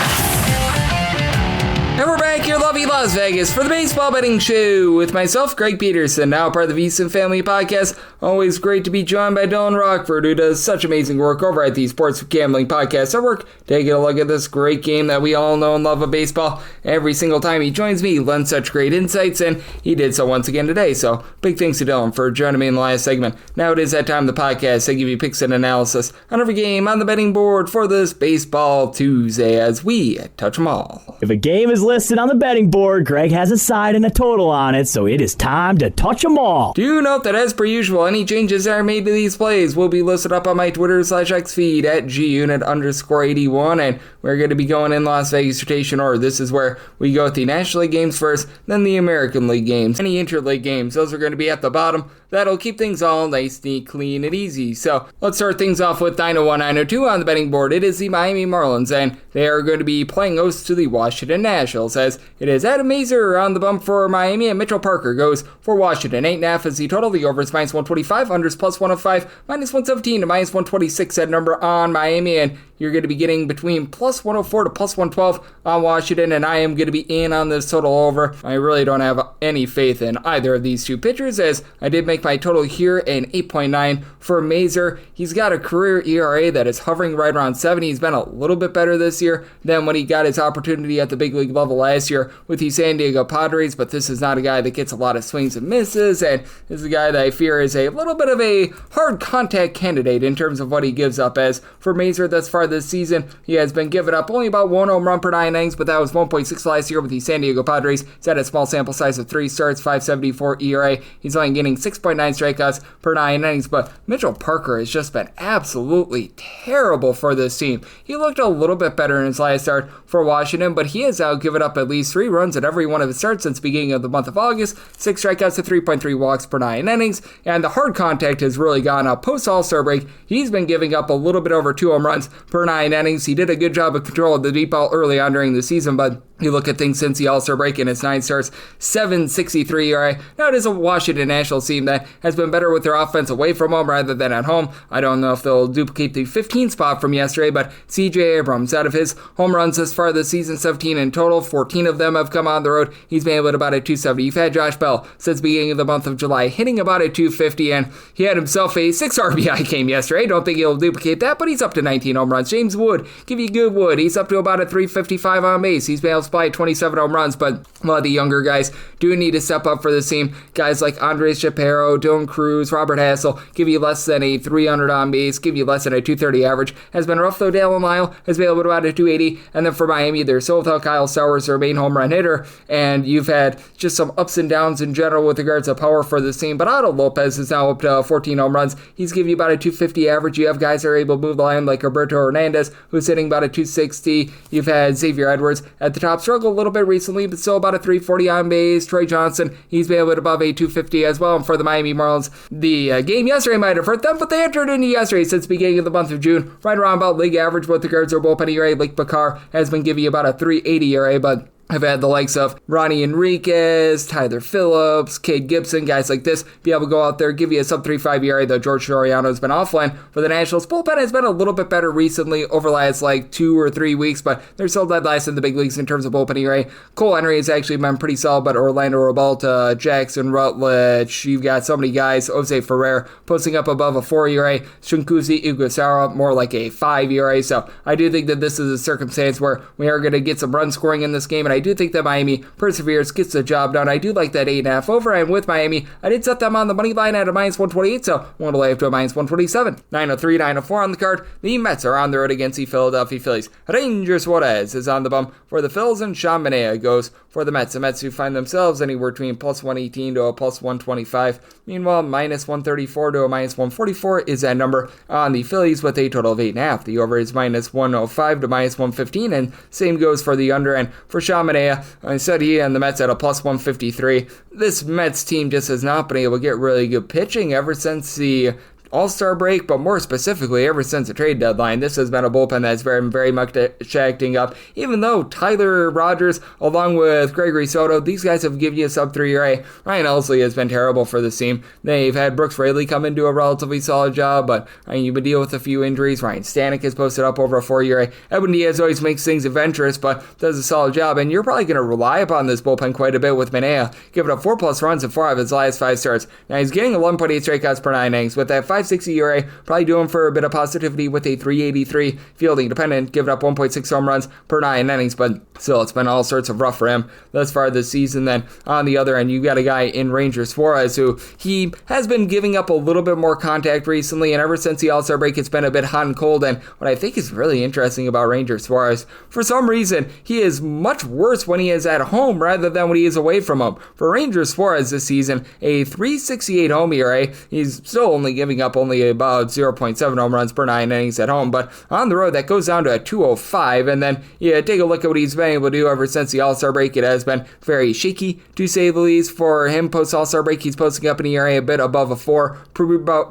And we're back here, lovely Las Vegas, for the Baseball Betting Show with myself, Greg Peterson, now part of the VSiN Family Podcast. Always great to be joined by Dylan Rockford, who does such amazing work over at the Sports Gambling Podcast Network. Taking a look at this great game that we all know and love of baseball. Every single time he joins me, he lends such great insights, and he did so once again today. So big thanks to Dylan for joining me in the last segment. Now it is that time of the podcast. I give you picks and analysis on every game on the betting board for this Baseball Tuesday as we touch them all. If a game is listed on the betting board, Greg has a side and a total on it, so it is time to touch them all. Do note that as per usual, any changes that are made to these plays will be listed up on my Twitter/X feed at gunit_81, and we're going to be going in Las Vegas rotation order. This is where we go with the National League games first, then the American League games. Any interleague games, those are going to be at the bottom. That'll keep things all nice, neat, clean, and easy. So let's start things off with 901, 902 on the betting board. It is the Miami Marlins, and they are going to be playing host to the Washington Nationals, as it is Adam Mazur on the bump for Miami, and Mitchell Parker goes for Washington. 8.5 is the total. The over is -125, unders +105, -117 to -126 at number on Miami, and you're going to be getting between +104 to +112 on Washington, and I am going to be in on this total over. I really don't have any faith in either of these two pitchers, as I did make my total here an 8.9 for Mazur. He's got a career ERA that is hovering right around 7. He's been a little bit better this year than when he got his opportunity at the big league level last last year with the San Diego Padres, but this is not a guy that gets a lot of swings and misses, and this is a guy that I fear is a little bit of a hard contact candidate in terms of what he gives up. As for Mazur thus far this season, he has been giving up only about 1 home run per 9 innings, but that was 1.6 last year with the San Diego Padres. He's had a small sample size of 3 starts, 5.74 ERA. He's only getting 6.9 strikeouts per 9 innings, but Mitchell Parker has just been absolutely terrible for this team. He looked a little bit better in his last start for Washington, but he has now given up at least 3 runs at every one of his starts since the beginning of the month of August, 6 strikeouts to 3.3 walks per 9 innings, and the hard contact has really gone up. Post All-Star break, he's been giving up a little bit over 2 home runs per 9 innings. He did a good job of control of the deep ball early on during the season, but you look at things since the All-Star break in his 9 starts, 7.63 ERA. Now it is a Washington Nationals team that has been better with their offense away from home rather than at home. I don't know if they'll duplicate the 15 spot from yesterday, but C.J. Abrams, out of his home runs thus far this season, 17 in total, 14 of them have come on the road. He's been able to about a 270. You've had Josh Bell since the beginning of the month of July, hitting about a 250, and he had himself a 6 RBI game yesterday. Don't think he'll duplicate that, but he's up to 19 home runs. James Wood, give you good Wood. He's up to about a 355 on base. He's been able to supply 27 home runs, but a lot of the younger guys do need to step up for this team. Guys like Andres Shapiro, Dylan Cruz, Robert Hassel give you less than a 300 on base, give you less than a 230 average. Has been rough though. Dallin Lyle has been able to about a 280, and then for Miami, they're still without Kyle Stowers, their main home run hitter, and you've had just some ups and downs in general with regards to power for this team. But Otto Lopez is now up to 14 home runs. He's giving you about a 250 average. You have guys that are able to move the line like Roberto Hernandez, who's hitting about a 260. You've had Xavier Edwards at the top, struggled a little bit recently, but still about a 340 on base. Troy Johnson, he's been able to above a 250 as well. And for the Miami Marlins, the game yesterday might have hurt them, but they entered into yesterday since the beginning of the month of June, right around about league average with regards to their bullpen ERA. Blake Bakar has been giving you about a 380 ERA, but I've had the likes of Ronnie Enriquez, Tyler Phillips, Cade Gibson, guys like this be able to go out there, give you a sub-3.5 ERA, though George Soriano has been offline for the Nationals. Bullpen has been a little bit better recently over the last 2 or 3 weeks, but they're still dead last in the big leagues in terms of bullpen ERA. Cole Henry has actually been pretty solid, but Orlando Rebalta, Jackson Rutledge, you've got so many guys, Jose Ferrer posting up above a 4 ERA, Shunkuzi Iguodala more like a 5 ERA, so I do think that this is a circumstance where we are going to get some run scoring in this game, and I do think that Miami perseveres, gets the job done. I do like that 8.5 over, and with Miami, I did set them on the money line at a minus 128, so one to lay up to a minus 127. 903, 904 on the card. The Mets are on the road against the Philadelphia Phillies. Ranger Suarez is on the bum for the Phils, and Sean Manaea goes for the Mets. The Mets who find themselves anywhere between plus 118 to a plus 125. Meanwhile, minus 134 to a minus 144 is that number on the Phillies with a total of 8.5. The over is minus 105 to minus 115, and same goes for the under. And for Sean Manaea, I said he and the Mets at a plus 153. This Mets team just has not been able to get really good pitching ever since the All-Star break, but more specifically ever since the trade deadline. This has been a bullpen that's very much acting up, even though Tyler Rogers along with Gregory Soto, these guys have given you a sub-3 ERA. Ryan Elsley has been terrible for this team. They've had Brooks Raley come into a relatively solid job, but you've been dealing with a few injuries. Ryan Stanek has posted up over a 4 ERA. Edwin Diaz always makes things adventurous, but does a solid job, and you're probably going to rely upon this bullpen quite a bit with Manaea, giving up 4+ runs in 4 of his last 5 starts. Now he's getting 11.8 strikeouts per 9 innings with that 5.60 ERA, probably doing for a bit of positivity with a 383 fielding dependent, giving up 1.6 home runs per 9 innings, but still it's been all sorts of rough for him thus far this season. Then on the other end, you've got a guy in Ranger Suarez who he has been giving up a little bit more contact recently, and ever since the All-Star break it's been a bit hot and cold. And what I think is really interesting about Ranger Suarez, for some reason he is much worse when he is at home rather than when he is away from home. For Ranger Suarez this season, a 3.68 home ERA. He's still only giving up only about 0.7 home runs per 9 innings at home, but on the road that goes down to a 205. And then take a look at what he's been able to do ever since the All-Star break. It has been very shaky, to say the least. For him post All-Star break, he's posting up an ERA a bit above a 4.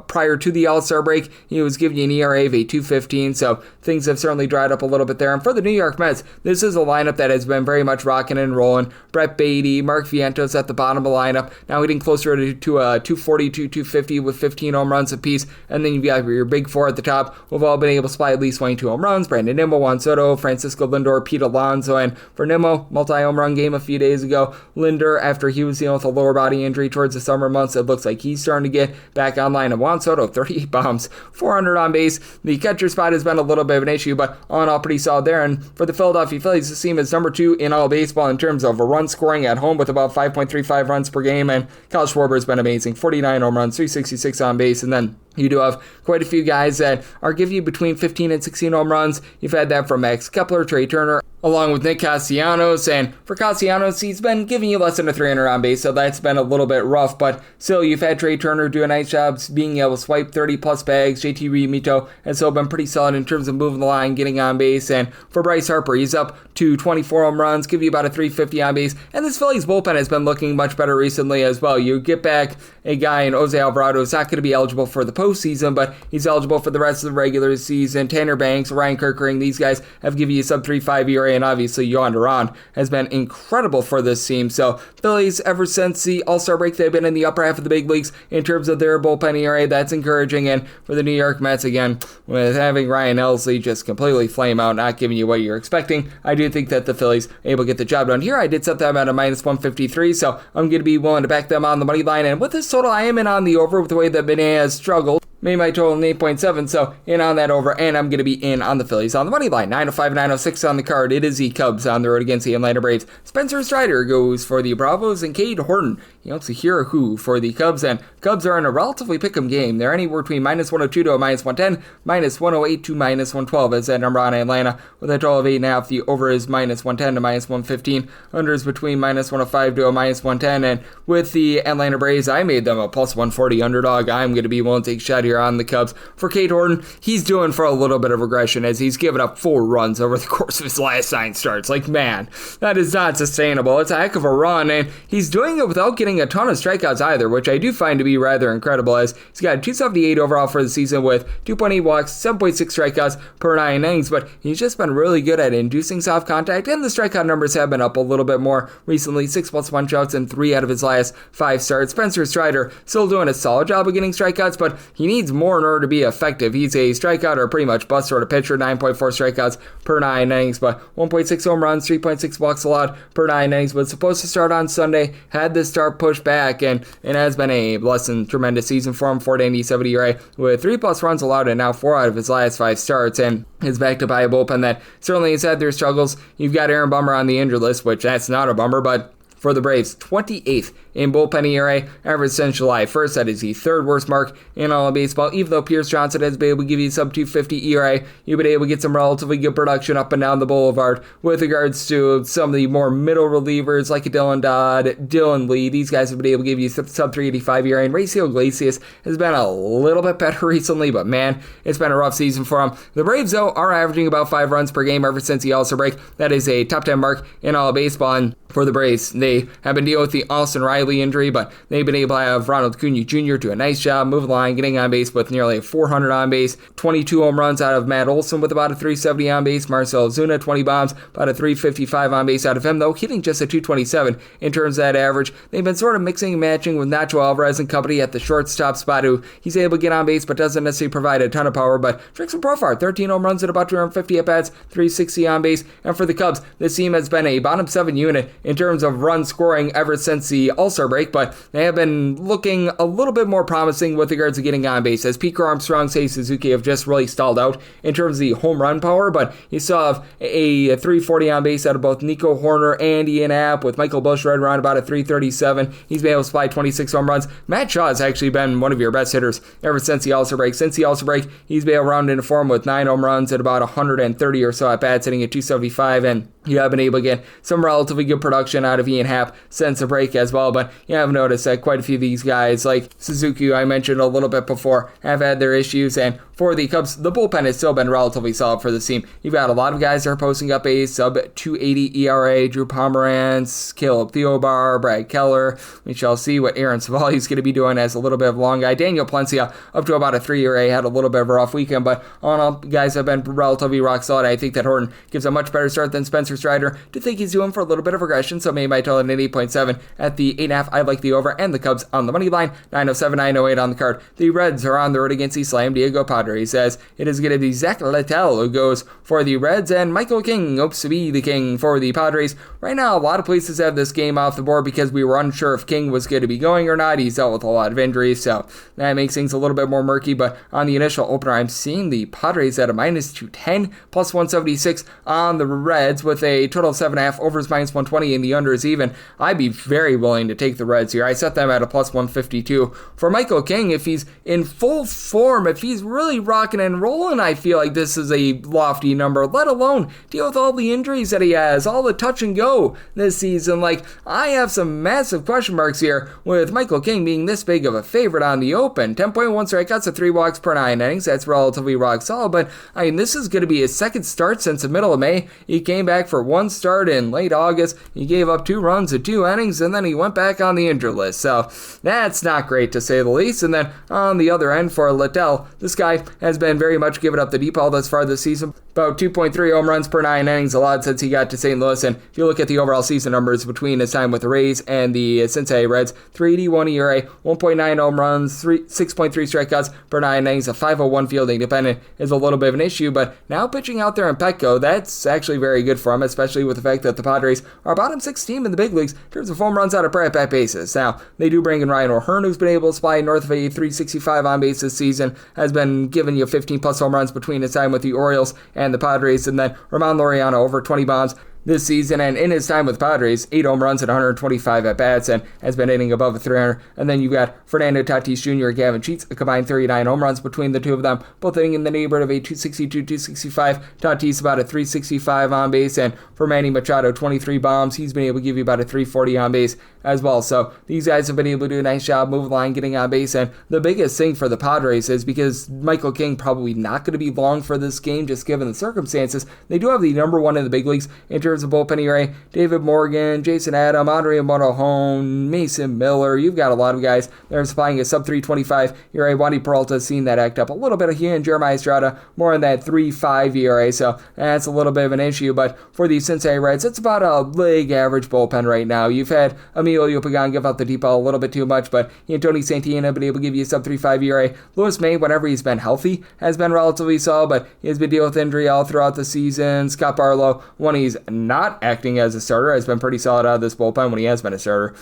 Prior to the All-Star break, he was giving you an ERA of a 2.15, so things have certainly dried up a little bit there. And for the New York Mets, this is a lineup that has been very much rocking and rolling. Brett Beatty, Mark Vientos at the bottom of the lineup, now hitting closer to 240 to 250 with 15 home runs apiece. apiece. And then you've got your big four at the top who've all been able to supply at least 22 home runs. Brandon Nimmo, Juan Soto, Francisco Lindor, Pete Alonso. And for Nimmo, multi-home run game a few days ago. Lindor, after he was dealing with a lower body injury towards the summer months, it looks like he's starting to get back online. And Juan Soto, 38 bombs, 400 on base. The catcher spot has been a little bit of an issue, but all in all, pretty solid there. And for the Philadelphia Phillies, this team is number 2 in all baseball in terms of run scoring at home with about 5.35 runs per game. And Kyle Schwarber has been amazing, 49 home runs, 366 on base. And then you do have quite a few guys that are giving you between 15 and 16 home runs. You've had that from Max Kepler, Trey Turner, along with Nick Castellanos. And for Castellanos, he's been giving you less than a 300 on base, so that's been a little bit rough. But still, you've had Trey Turner do a nice job being able to swipe 30-plus bags. JT Realmuto has still been pretty solid in terms of moving the line, getting on base. And for Bryce Harper, he's up to 24 home runs, give you about a 350 on base. And this Phillies bullpen has been looking much better recently as well. You get back a guy in Jose Alvarado who's not going to be eligible for the postseason, but he's eligible for the rest of the regular season. Tanner Banks, Ryan Kirkering, these guys have given you a sub-3.5 ERA, and obviously Yohan Duran has been incredible for this team. So Phillies, ever since the All-Star break, they've been in the upper half of the big leagues in terms of their bullpen ERA. That's encouraging. And for the New York Mets, again, with having Ryan Elsley just completely flame out, not giving you what you're expecting, I do think that the Phillies are able to get the job done here. I did set them at a minus 153, so I'm going to be willing to back them on the money line. And with this total, I am in on the over with the way that Benet has struggled. Made my total in 8.7, so in on that over, and I'm going to be in on the Phillies on the money line. 905, 906 on the card. It is the Cubs on the road against the Atlanta Braves. Spencer Strider goes for the Bravos, and Cade Horton, he helps Hira Hu for the Cubs, and Cubs are in a relatively pick'em game. They're anywhere between minus 102 to a minus 110, minus 108 to minus 112 as that number on Atlanta. With a total of 8.5, the over is minus 110 to minus 115. Under is between minus 105 to a minus 110, and with the Atlanta Braves, I made them a plus 140 underdog. I'm going to be willing to take a shot here on the Cubs. For Cade Horton, he's doing for a little bit of regression as he's given up 4 runs over the course of his last 9 starts. Like, man, that is not sustainable. It's a heck of a run, and he's doing it without getting a ton of strikeouts either, which I do find to be rather incredible, as he's got 278 overall for the season with 2.8 walks, 7.6 strikeouts per 9 innings, but he's just been really good at inducing soft contact, and the strikeout numbers have been up a little bit more recently, 6+ punch-outs in 3 out of his last 5 starts. Spencer Strider still doing a solid job of getting strikeouts, but he needs more in order to be effective. He's a strikeout or pretty much bust sort of pitcher, 9.4 strikeouts per 9 innings, but 1.6 home runs, 3.6 walks allowed per 9 innings, was supposed to start on Sunday, had this start pushed back, and it has been a less than tremendous season for him, 4.70 ERA, with 3+ runs allowed and now 4 out of his last 5 starts, and is backed up by a bullpen that certainly has had their struggles. You've got Aaron Bummer on the injured list, which that's not a bummer, but for the Braves, 28th in bullpen ERA, average since July 1st. That is the 3rd worst mark in all of baseball. Even though Pierce Johnson has been able to give you sub 250 ERA, you've been able to get some relatively good production up and down the boulevard with regards to some of the more middle relievers like Dylan Dodd, Dylan Lee. These guys have been able to give you sub 385 ERA, and Raciel Iglesias has been a little bit better recently, but man, it's been a rough season for him. The Braves, though, are averaging about 5 runs per game ever since the All-Star break. That is a top 10 mark in all of baseball, and for the Braves, they have been dealing with the Austin Riley injury, but they've been able to have Ronald Acuna Jr. do a nice job moving the line, getting on base with nearly a 400 on base, 22 home runs out of Matt Olson with about a 370 on base, Marcell Ozuna 20 bombs, about a 355 on base out of him, though hitting just a 227 in terms of that average. They've been sort of mixing and matching with Nacho Alvarez and company at the shortstop spot, who he's able to get on base but doesn't necessarily provide a ton of power. But Trixon Profar, 13 home runs at about 250 at-bats, 360 on base. And for the Cubs, this team has been a bottom 7 unit in terms of run scoring ever since the All-Star break, but they have been looking a little bit more promising with regards to getting on base, as Pete Armstrong, Seiya Suzuki have just really stalled out in terms of the home run power, but you still have a 340 on base out of both Nico Horner and Ian Happ, with Michael Busch right around about a 337. He's been able to supply 26 home runs. Matt Shaw has actually been one of your best hitters ever since the All-Star break. Since the All-Star break, he's been able to round into form with 9 home runs at about 130 or so at-bats, hitting at 275, and you have been able to get some relatively good production out of Ian Happ since the break as well. But you have noticed that quite a few of these guys, like Suzuki, I mentioned a little bit before, have had their issues. And for the Cubs, the bullpen has still been relatively solid for the team. You've got a lot of guys that are posting up a sub 280 ERA. Drew Pomeranz, Caleb Theobar, Brad Keller. We shall see what Aaron Savali is going to be doing as a little bit of a long guy. Daniel Plencia up to about a 3 ERA, had a little bit of a rough weekend, but all in all, guys have been relatively rock solid. I think that Horton gives a much better start than Spencer Strider. Do think he's doing for a little bit of regression, so maybe my total Maryland at 8.7. At the 8.5, I like the over and the Cubs on the money line. 907, 908 on the card. The Reds are on the road against the Slam Diego Padres, as it is going to be Zach Littell who goes for the Reds, and Michael King hopes to be the King for the Padres. Right now, a lot of places have this game off the board because we were unsure if King was going to be going or not. He's dealt with a lot of injuries, so that makes things a little bit more murky, but on the initial opener, I'm seeing the Padres at a minus 210, plus 176 on the Reds with a total of 7.5, overs minus 120, and the under is even. I'd be very willing to take the Reds here. I set them at a plus 152. For Michael King, if he's in full form, if he's really rocking and rolling, I feel like this is a lofty number, let alone deal with all the injuries that he has, all the touch and go this season. Like, I have some massive question marks here with Michael King being this big of a favorite on the open. 10.1 strikeouts at 3 walks per 9 innings. That's relatively rock solid, but I mean, this is going to be his second start since the middle of May. He came back for one start in late August. He gave up 2 runs in 2 innings, and then he went back on the injured list. So that's not great to say the least. And then on the other end for Littell, this guy has been very much giving up the deep ball thus far this season. About 2.3 home runs per 9 innings allowed since he got to St. Louis. And if you look at the overall season numbers between his time with the Rays and the Cincinnati Reds, 3.81 ERA, 1.9 home runs, 6.3 strikeouts per 9 innings, a 5.01 fielding dependent is a little bit of an issue. But now pitching out there in Petco, that's actually very good for him, especially with the fact that the Padres are a bottom 6 team in the big leagues in terms of home runs out of per at-bat bases. Now, they do bring in Ryan O'Hearn, who's been able to supply north of a 365 on base this season, has been giving you 15 plus home runs between his time with the Orioles and the Padres, and then Ramon Laureano over 20 bombs this season, and in his time with Padres, 8 home runs and 125 at-bats, and has been hitting above a 300. And then you've got Fernando Tatis Jr. and Gavin Sheets, a combined 39 home runs between the two of them, both hitting in the neighborhood of a 262, 265. Tatis about a 365 on base, and for Manny Machado, 23 bombs. He's been able to give you about a 340 on base as well. So these guys have been able to do a nice job moving the line, getting on base, and the biggest thing for the Padres is because Michael King probably not going to be long for this game, just given the circumstances. They do have the number one in the big leagues in terms of bullpen ERA. David Morgan, Jason Adam, Andre Monohone, Mason Miller. You've got a lot of guys that are supplying a sub 325 ERA. Wandy Peralta has seen that act up a little bit. He and Jeremiah Estrada more in that 3.5 ERA, so that's a little bit of an issue. But for the Cincinnati Reds, it's about a league average bullpen right now. You've had Emilio Pagan give out the deep ball a little bit too much, but he and Tony Santana have been able to give you a sub 3.5 ERA. Lewis May, whenever he's been healthy, has been relatively solid, but he has been dealing with injury all throughout the season. Scott Barlow, when he's not acting as a starter, has been pretty solid out of this bullpen when he has been a starter.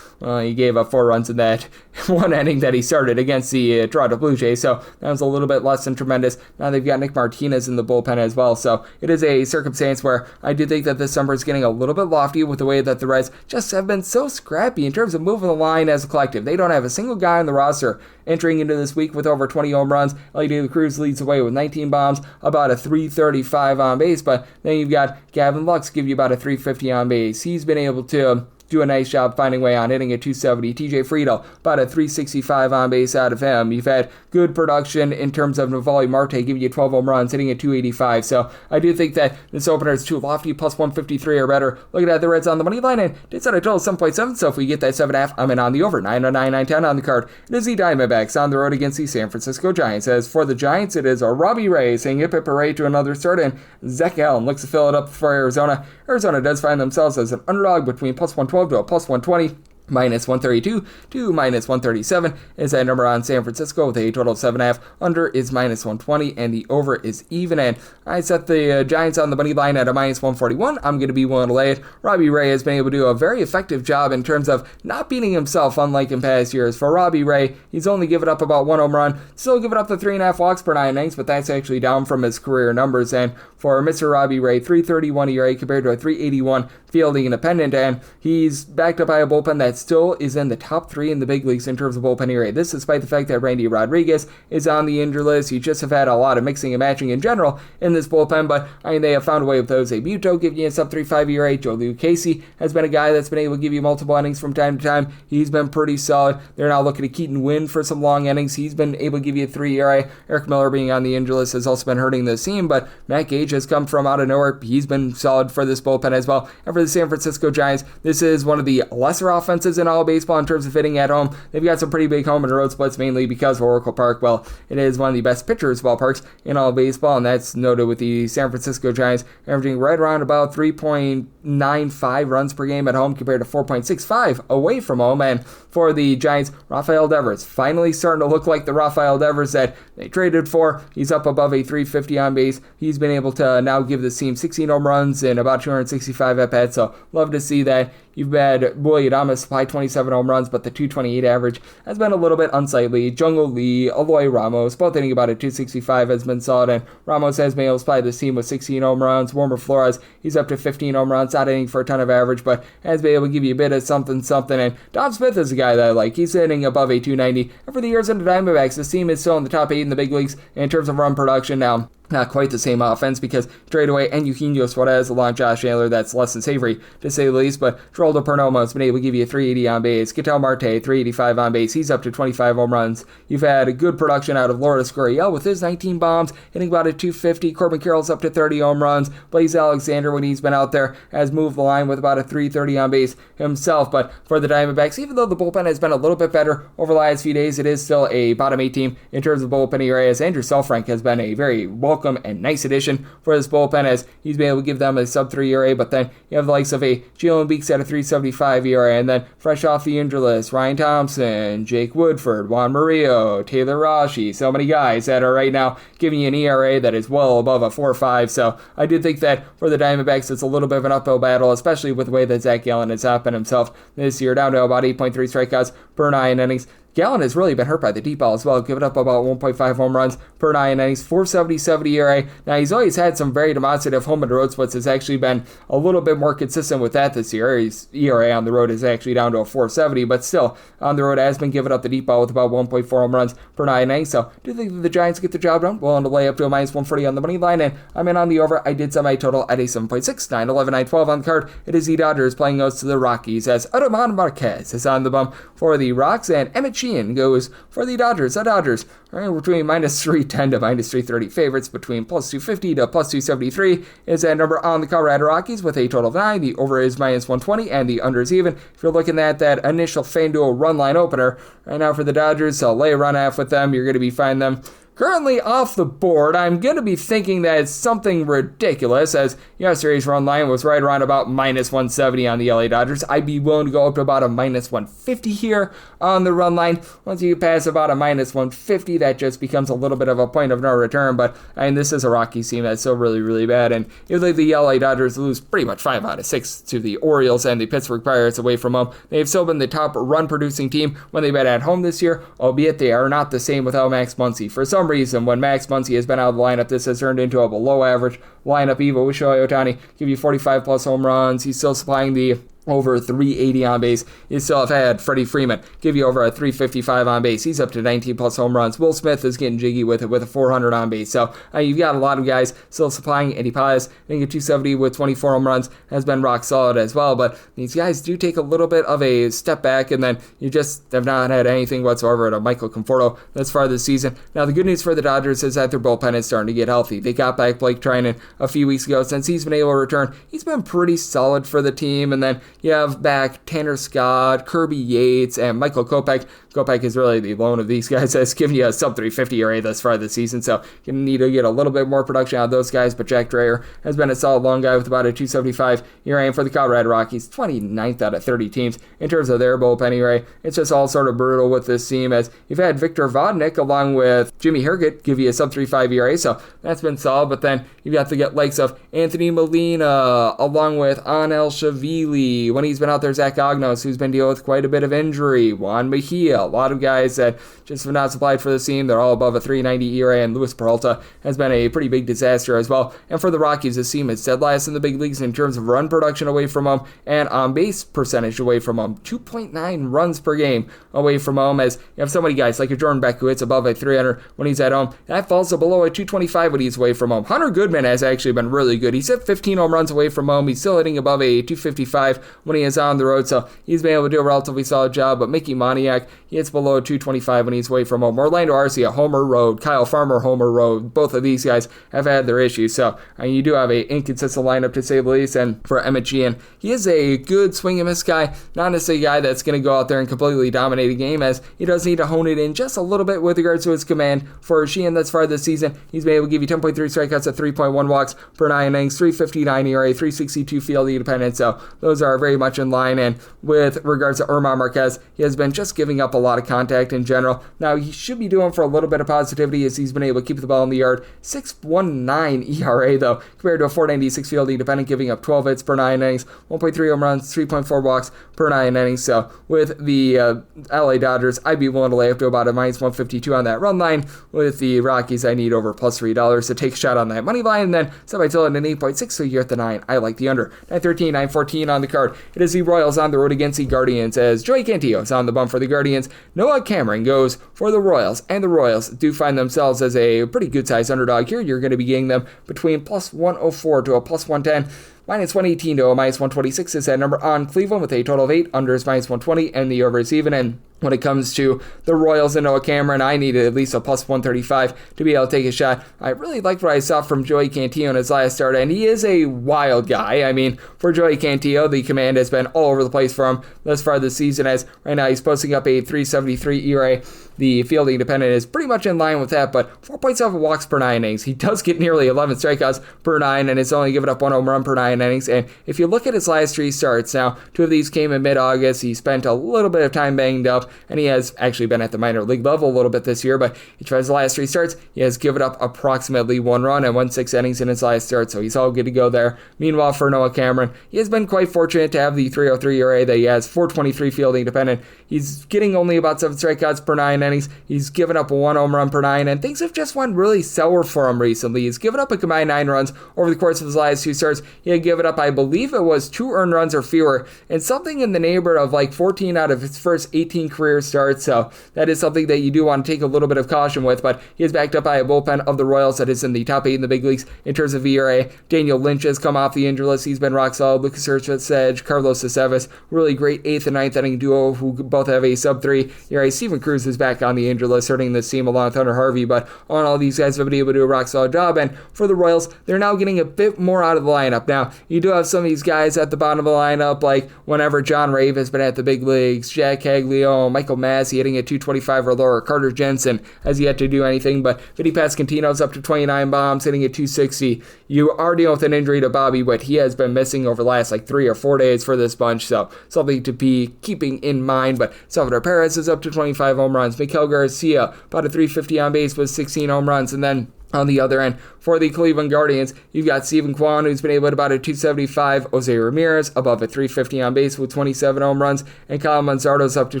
He gave up 4 runs in that one inning that he started against the Toronto Blue Jays, so that was a little bit less than tremendous. Now they've got Nick Martinez in the bullpen as well, so it is a circumstance where I do think that this number is getting a little bit lofty with the way that the Reds just have been so scrappy in terms of moving the line as a collective. They don't have a single guy on the roster entering into this week with over 20 home runs. LA De La Cruz leads away with 19 bombs, about a 335 on base, but then you've got Gavin Lux give you about a 350 on base. He's been able to do a nice job finding a way on, hitting at 270. TJ Friedel, about a 365 on base out of him. You've had good production in terms of Navali Marte giving you 12 home runs, hitting at 285. So I do think that this opener is too lofty, plus 153 or better. Looking at the Reds on the money line, and did set a total of 7.7, so if we get that 7.5, I'm in on the over. 909, 910 on the card. It is the Diamondbacks on the road against the San Francisco Giants. As for the Giants, it is a Robbie Ray saying hip hip hooray to another start, and Zach Allen looks to fill it up for Arizona. Arizona does find themselves as an underdog between plus 112 to a plus 120. Minus 132 to minus 137 is that number on San Francisco with a total of 7.5. Under is minus 120 and the over is even. And I set the Giants on the money line at a minus 141. I'm going to be willing to lay it. Robbie Ray has been able to do a very effective job in terms of not beating himself, unlike in past years. For Robbie Ray, he's only given up about 1 home run, still given up the 3.5 walks per 9 innings, but that's actually down from his career numbers. And for Mr. Robbie Ray, 331 ERA compared to a 381 fielding independent, and he's backed up by a bullpen that still is in the top 3 in the big leagues in terms of bullpen ERA. This despite the fact that Randy Rodriguez is on the injured list. You just have had a lot of mixing and matching in general in this bullpen, but I mean, they have found a way with Jose Buto giving you a sub 3.5 ERA. Joe Lucchesi has been a guy that's been able to give you multiple innings from time to time. He's been pretty solid. They're now looking at Keaton Wynn for some long innings. He's been able to give you a 3 ERA. Eric Miller being on the injured list has also been hurting the team, but Matt Gage has come from out of nowhere. He's been solid for this bullpen as well. And for the San Francisco Giants, this is one of the lesser offenses in all of baseball in terms of hitting at home. They've got some pretty big home and road splits, mainly because of Oracle Park. Well, it is one of the best pitchers ballparks in all of baseball, and that's noted with the San Francisco Giants averaging right around about 3.95 runs per game at home compared to 4.65 away from home. And for the Giants, Rafael Devers finally starting to look like the Rafael Devers that they traded for. He's up above a 350 on base. He's been able to now give this team 16 home runs and about 265 at-bats, so love to see that. You've had Willie Adames supply 27 home runs, but the 228 average has been a little bit unsightly. Jungle Lee, Eloy Ramos, both hitting about a 265 has been solid, and Ramos has been able to supply this team with 16 home runs. Wilmer Flores, he's up to 15 home runs, not hitting for a ton of average, but has been able to give you a bit of something. And Dom Smith is a guy that I like. He's hitting above a 290, and for the years in the Diamondbacks, this team is still in the top 8 in the big leagues in terms of run production now. Not quite the same offense because trade away and Eugenio Suarez along Josh Naylor, that's less than savory to say the least, but Geraldo Perdomo has been able to give you 380 on base. Ketel Marte, 385 on base. He's up to 25 home runs. You've had a good production out of Lourdes Gurriel with his 19 bombs, hitting about a 250. Corbin Carroll's up to 30 home runs. Blaze Alexander, when he's been out there, has moved the line with about a 330 on base himself. But for the Diamondbacks, even though the bullpen has been a little bit better over the last few days, it is still a bottom 8 team in terms of bullpen areas. Andrew Selfrank has been a very welcome and nice addition for this bullpen as he's been able to give them a sub-3 ERA, but then you have the likes of a Jalen Beeks at a 3.75 ERA, and then fresh off the injury list, Ryan Thompson, Jake Woodford, Juan Murillo, Taylor Rashi, so many guys that are right now giving you an ERA that is well above a 4.5, so I do think that for the Diamondbacks it's a little bit of an uphill battle, especially with the way that Zach Gallen has happened himself this year, down to about 8.3 strikeouts per 9 innings. Gallen has really been hurt by the deep ball as well, giving up about 1.5 home runs per 9 innings, 4.77 ERA. Now, he's always had some very demonstrative home and road splits. Has actually been a little bit more consistent with that this year. His ERA on the road is actually down to a 4.70, but still, on the road has been giving up the deep ball with about 1.4 home runs per 9 innings. So, do you think that the Giants get the job done? Willing to lay up to a minus 140 on the money line, and I'm in on the over. I did set my total at a 7.6, 9, 11, 9, 12 on the card. It is the Dodgers playing host to the Rockies as Adaman Marquez is on the bump for the Rocks, and Emmett Sheehan goes for the Dodgers. The Dodgers are between minus 310 to minus 330 favorites, between plus 250 to plus 273 is that number on the Colorado Rockies with a total of 9. The over is minus 120 and the under is even. If you're looking at that initial FanDuel run line opener right now for the Dodgers, so lay a run half with them. You're going to be finding them currently off the board. I'm going to be thinking that it's something ridiculous, as yesterday's run line was right around about minus 170 on the LA Dodgers. I'd be willing to go up to about a minus 150 here on the run line. Once you pass about a minus 150, that just becomes a little bit of a point of no return. But I mean, this is a Rockies team that's still really, really bad. And if the LA Dodgers lose pretty much 5 out of 6 to the Orioles and the Pittsburgh Pirates away from home, they've still been the top run-producing team when they've been at home this year, albeit they are not the same without Max Muncy. For some reason, when Max Muncy has been out of the lineup, this has turned into a below-average lineup. Evo Shohei Ohtani give you 45-plus home runs. He's still supplying the over 380 on base. You still have had Freddie Freeman give you over a 355 on base. He's up to 19 plus home runs. Will Smith is getting jiggy with it with a 400 on base. So you've got a lot of guys still supplying. Eddie Pius, I think a 270 with 24 home runs has been rock solid as well. But these guys do take a little bit of a step back, and then you just have not had anything whatsoever out of Michael Conforto thus far this season. Now, the good news for the Dodgers is that their bullpen is starting to get healthy. They got back Blake Treinen a few weeks ago. Since he's been able to return, he's been pretty solid for the team. And then you have back Tanner Scott, Kirby Yates, and Michael Kopech. Kopech is really the lone of these guys that's given you a sub-350 ERA thus far this season, so you need to get a little bit more production out of those guys, but Jack Dreyer has been a solid long guy with about a 275 ERA, and for the Colorado Rockies, 29th out of 30 teams in terms of their bullpen ERA. It's just all sort of brutal with this team, as you've had Victor Vodnik along with Jimmy Herget give you a sub-3.5 ERA, so that's been solid, but then you've got the likes of Anthony Molina along with Anel Shavili. When he's been out there, Zach Ognos, who's been dealing with quite a bit of injury, Juan Mejia, a lot of guys that just have not supplied for the team. They're all above a 390 ERA, and Luis Peralta has been a pretty big disaster as well. And for the Rockies, this team is dead last in the big leagues in terms of run production away from home and on-base percentage away from home. 2.9 runs per game away from home, as you have so many guys like a Jordan Beck who hits above a 300 when he's at home. That falls to below a 225 when he's away from home. Hunter Goodman has actually been really good. He's hit 15 home runs away from home. He's still hitting above a 255 when he is on the road, so he's been able to do a relatively solid job. But Mickey Moniak, he hits below 225 when he's away from home. Orlando Arcia, homer road. Kyle Farmer, homer road. Both of these guys have had their issues, so you do have a inconsistent lineup to say the least. And for Emmett Sheehan, he is a good swing and miss guy, not necessarily a guy that's going to go out there and completely dominate a game, as he does need to hone it in just a little bit with regards to his command. For Sheehan, thus far this season, he's been able to give you 10.3 strikeouts at 3.1 walks per 9 innings, 3.59 ERA, 3.62 field independence, so those are very much in line. And with regards to German Marquez, he has been just giving up a lot of contact in general. Now, he should be doing for a little bit of positivity, as he's been able to keep the ball in the yard. 6.19 ERA, though, compared to a 4.96 field independent, giving up 12 hits per 9 innings, 1.3 home runs, 3.4 walks per 9 innings. So with the LA Dodgers, I'd be willing to lay up to about a minus 152 on that run line. With the Rockies, I need over plus $3 to take a shot on that money line. And then somebody till it an 8.6, so you're at the 9. I like the under. 913, 914 on the card. It is the Royals on the road against the Guardians, as Joey Cantillo is on the bump for the Guardians. Noah Cameron goes for the Royals, and the Royals do find themselves as a pretty good-sized underdog here. You're going to be getting them between plus 104 to a plus 110. Minus 118 to a minus 126 is that number on Cleveland, with a total of 8. Under is minus 120, and the over is even. And when it comes to the Royals and Noah Cameron, I needed at least a plus 135 to be able to take a shot. I really liked what I saw from Joey Cantillo in his last start, and he is a wild guy. I mean, for Joey Cantillo, the command has been all over the place for him thus far this season, as right now he's posting up a 3.73 ERA. The fielding independent is pretty much in line with that, but 4.7 walks per 9 innings. He does get nearly 11 strikeouts per 9, and it's only given up 1 home run per 9 innings. And if you look at his last 3 starts, now 2 of these came in mid-August. He spent a little bit of time banged up, and he has actually been at the minor league level a little bit this year, but each of his last 3 starts, he has given up approximately 1 run and 1/6 innings in his last start, so he's all good to go there. Meanwhile, for Noah Cameron, he has been quite fortunate to have the 3.03 ERA that he has, 4.23 fielding independent. He's getting only about 7 strikeouts per 9 innings. He's given up 1 home run per 9, and things have just went really sour for him recently. He's given up a combined 9 runs over the course of his last 2 starts. He had given up, I believe it was 2 earned runs or fewer, and something in the neighborhood of like 14 out of his first 18 career starts, so that is something that you do want to take a little bit of caution with. But he is backed up by a bullpen of the Royals that is in the top 8 in the big leagues in terms of ERA. Daniel Lynch has come off the injury list. He's been rock solid. Lucas Sedge, Carlos Aceves, really great 8th and 9th inning duo who both have a sub-3 ERA. Steven Cruz is back on the injury list, hurting this team along with Hunter Harvey, but all these guys have been able to do a rock solid job. And for the Royals, they're now getting a bit more out of the lineup. Now, you do have some of these guys at the bottom of the lineup, like whenever John Rave has been at the big leagues, Jack Caglione, Michael Massey hitting at 225 or lower, Carter Jensen has yet to do anything, but Vinny Pasquantino's up to 29 bombs, hitting at 260. You are dealing with an injury to Bobby Witt. He has been missing over the last 3 or 4 days for this bunch, so something to be keeping in mind. But Salvador Perez is up to 25 home runs. Miguel Garcia, about a 350 on base with 16 home runs. And then on the other end, for the Cleveland Guardians, you've got Steven Kwan, who's been able to about a 275. Jose Ramirez above a 350 on base with 27 home runs. And Kyle Manzardo's up to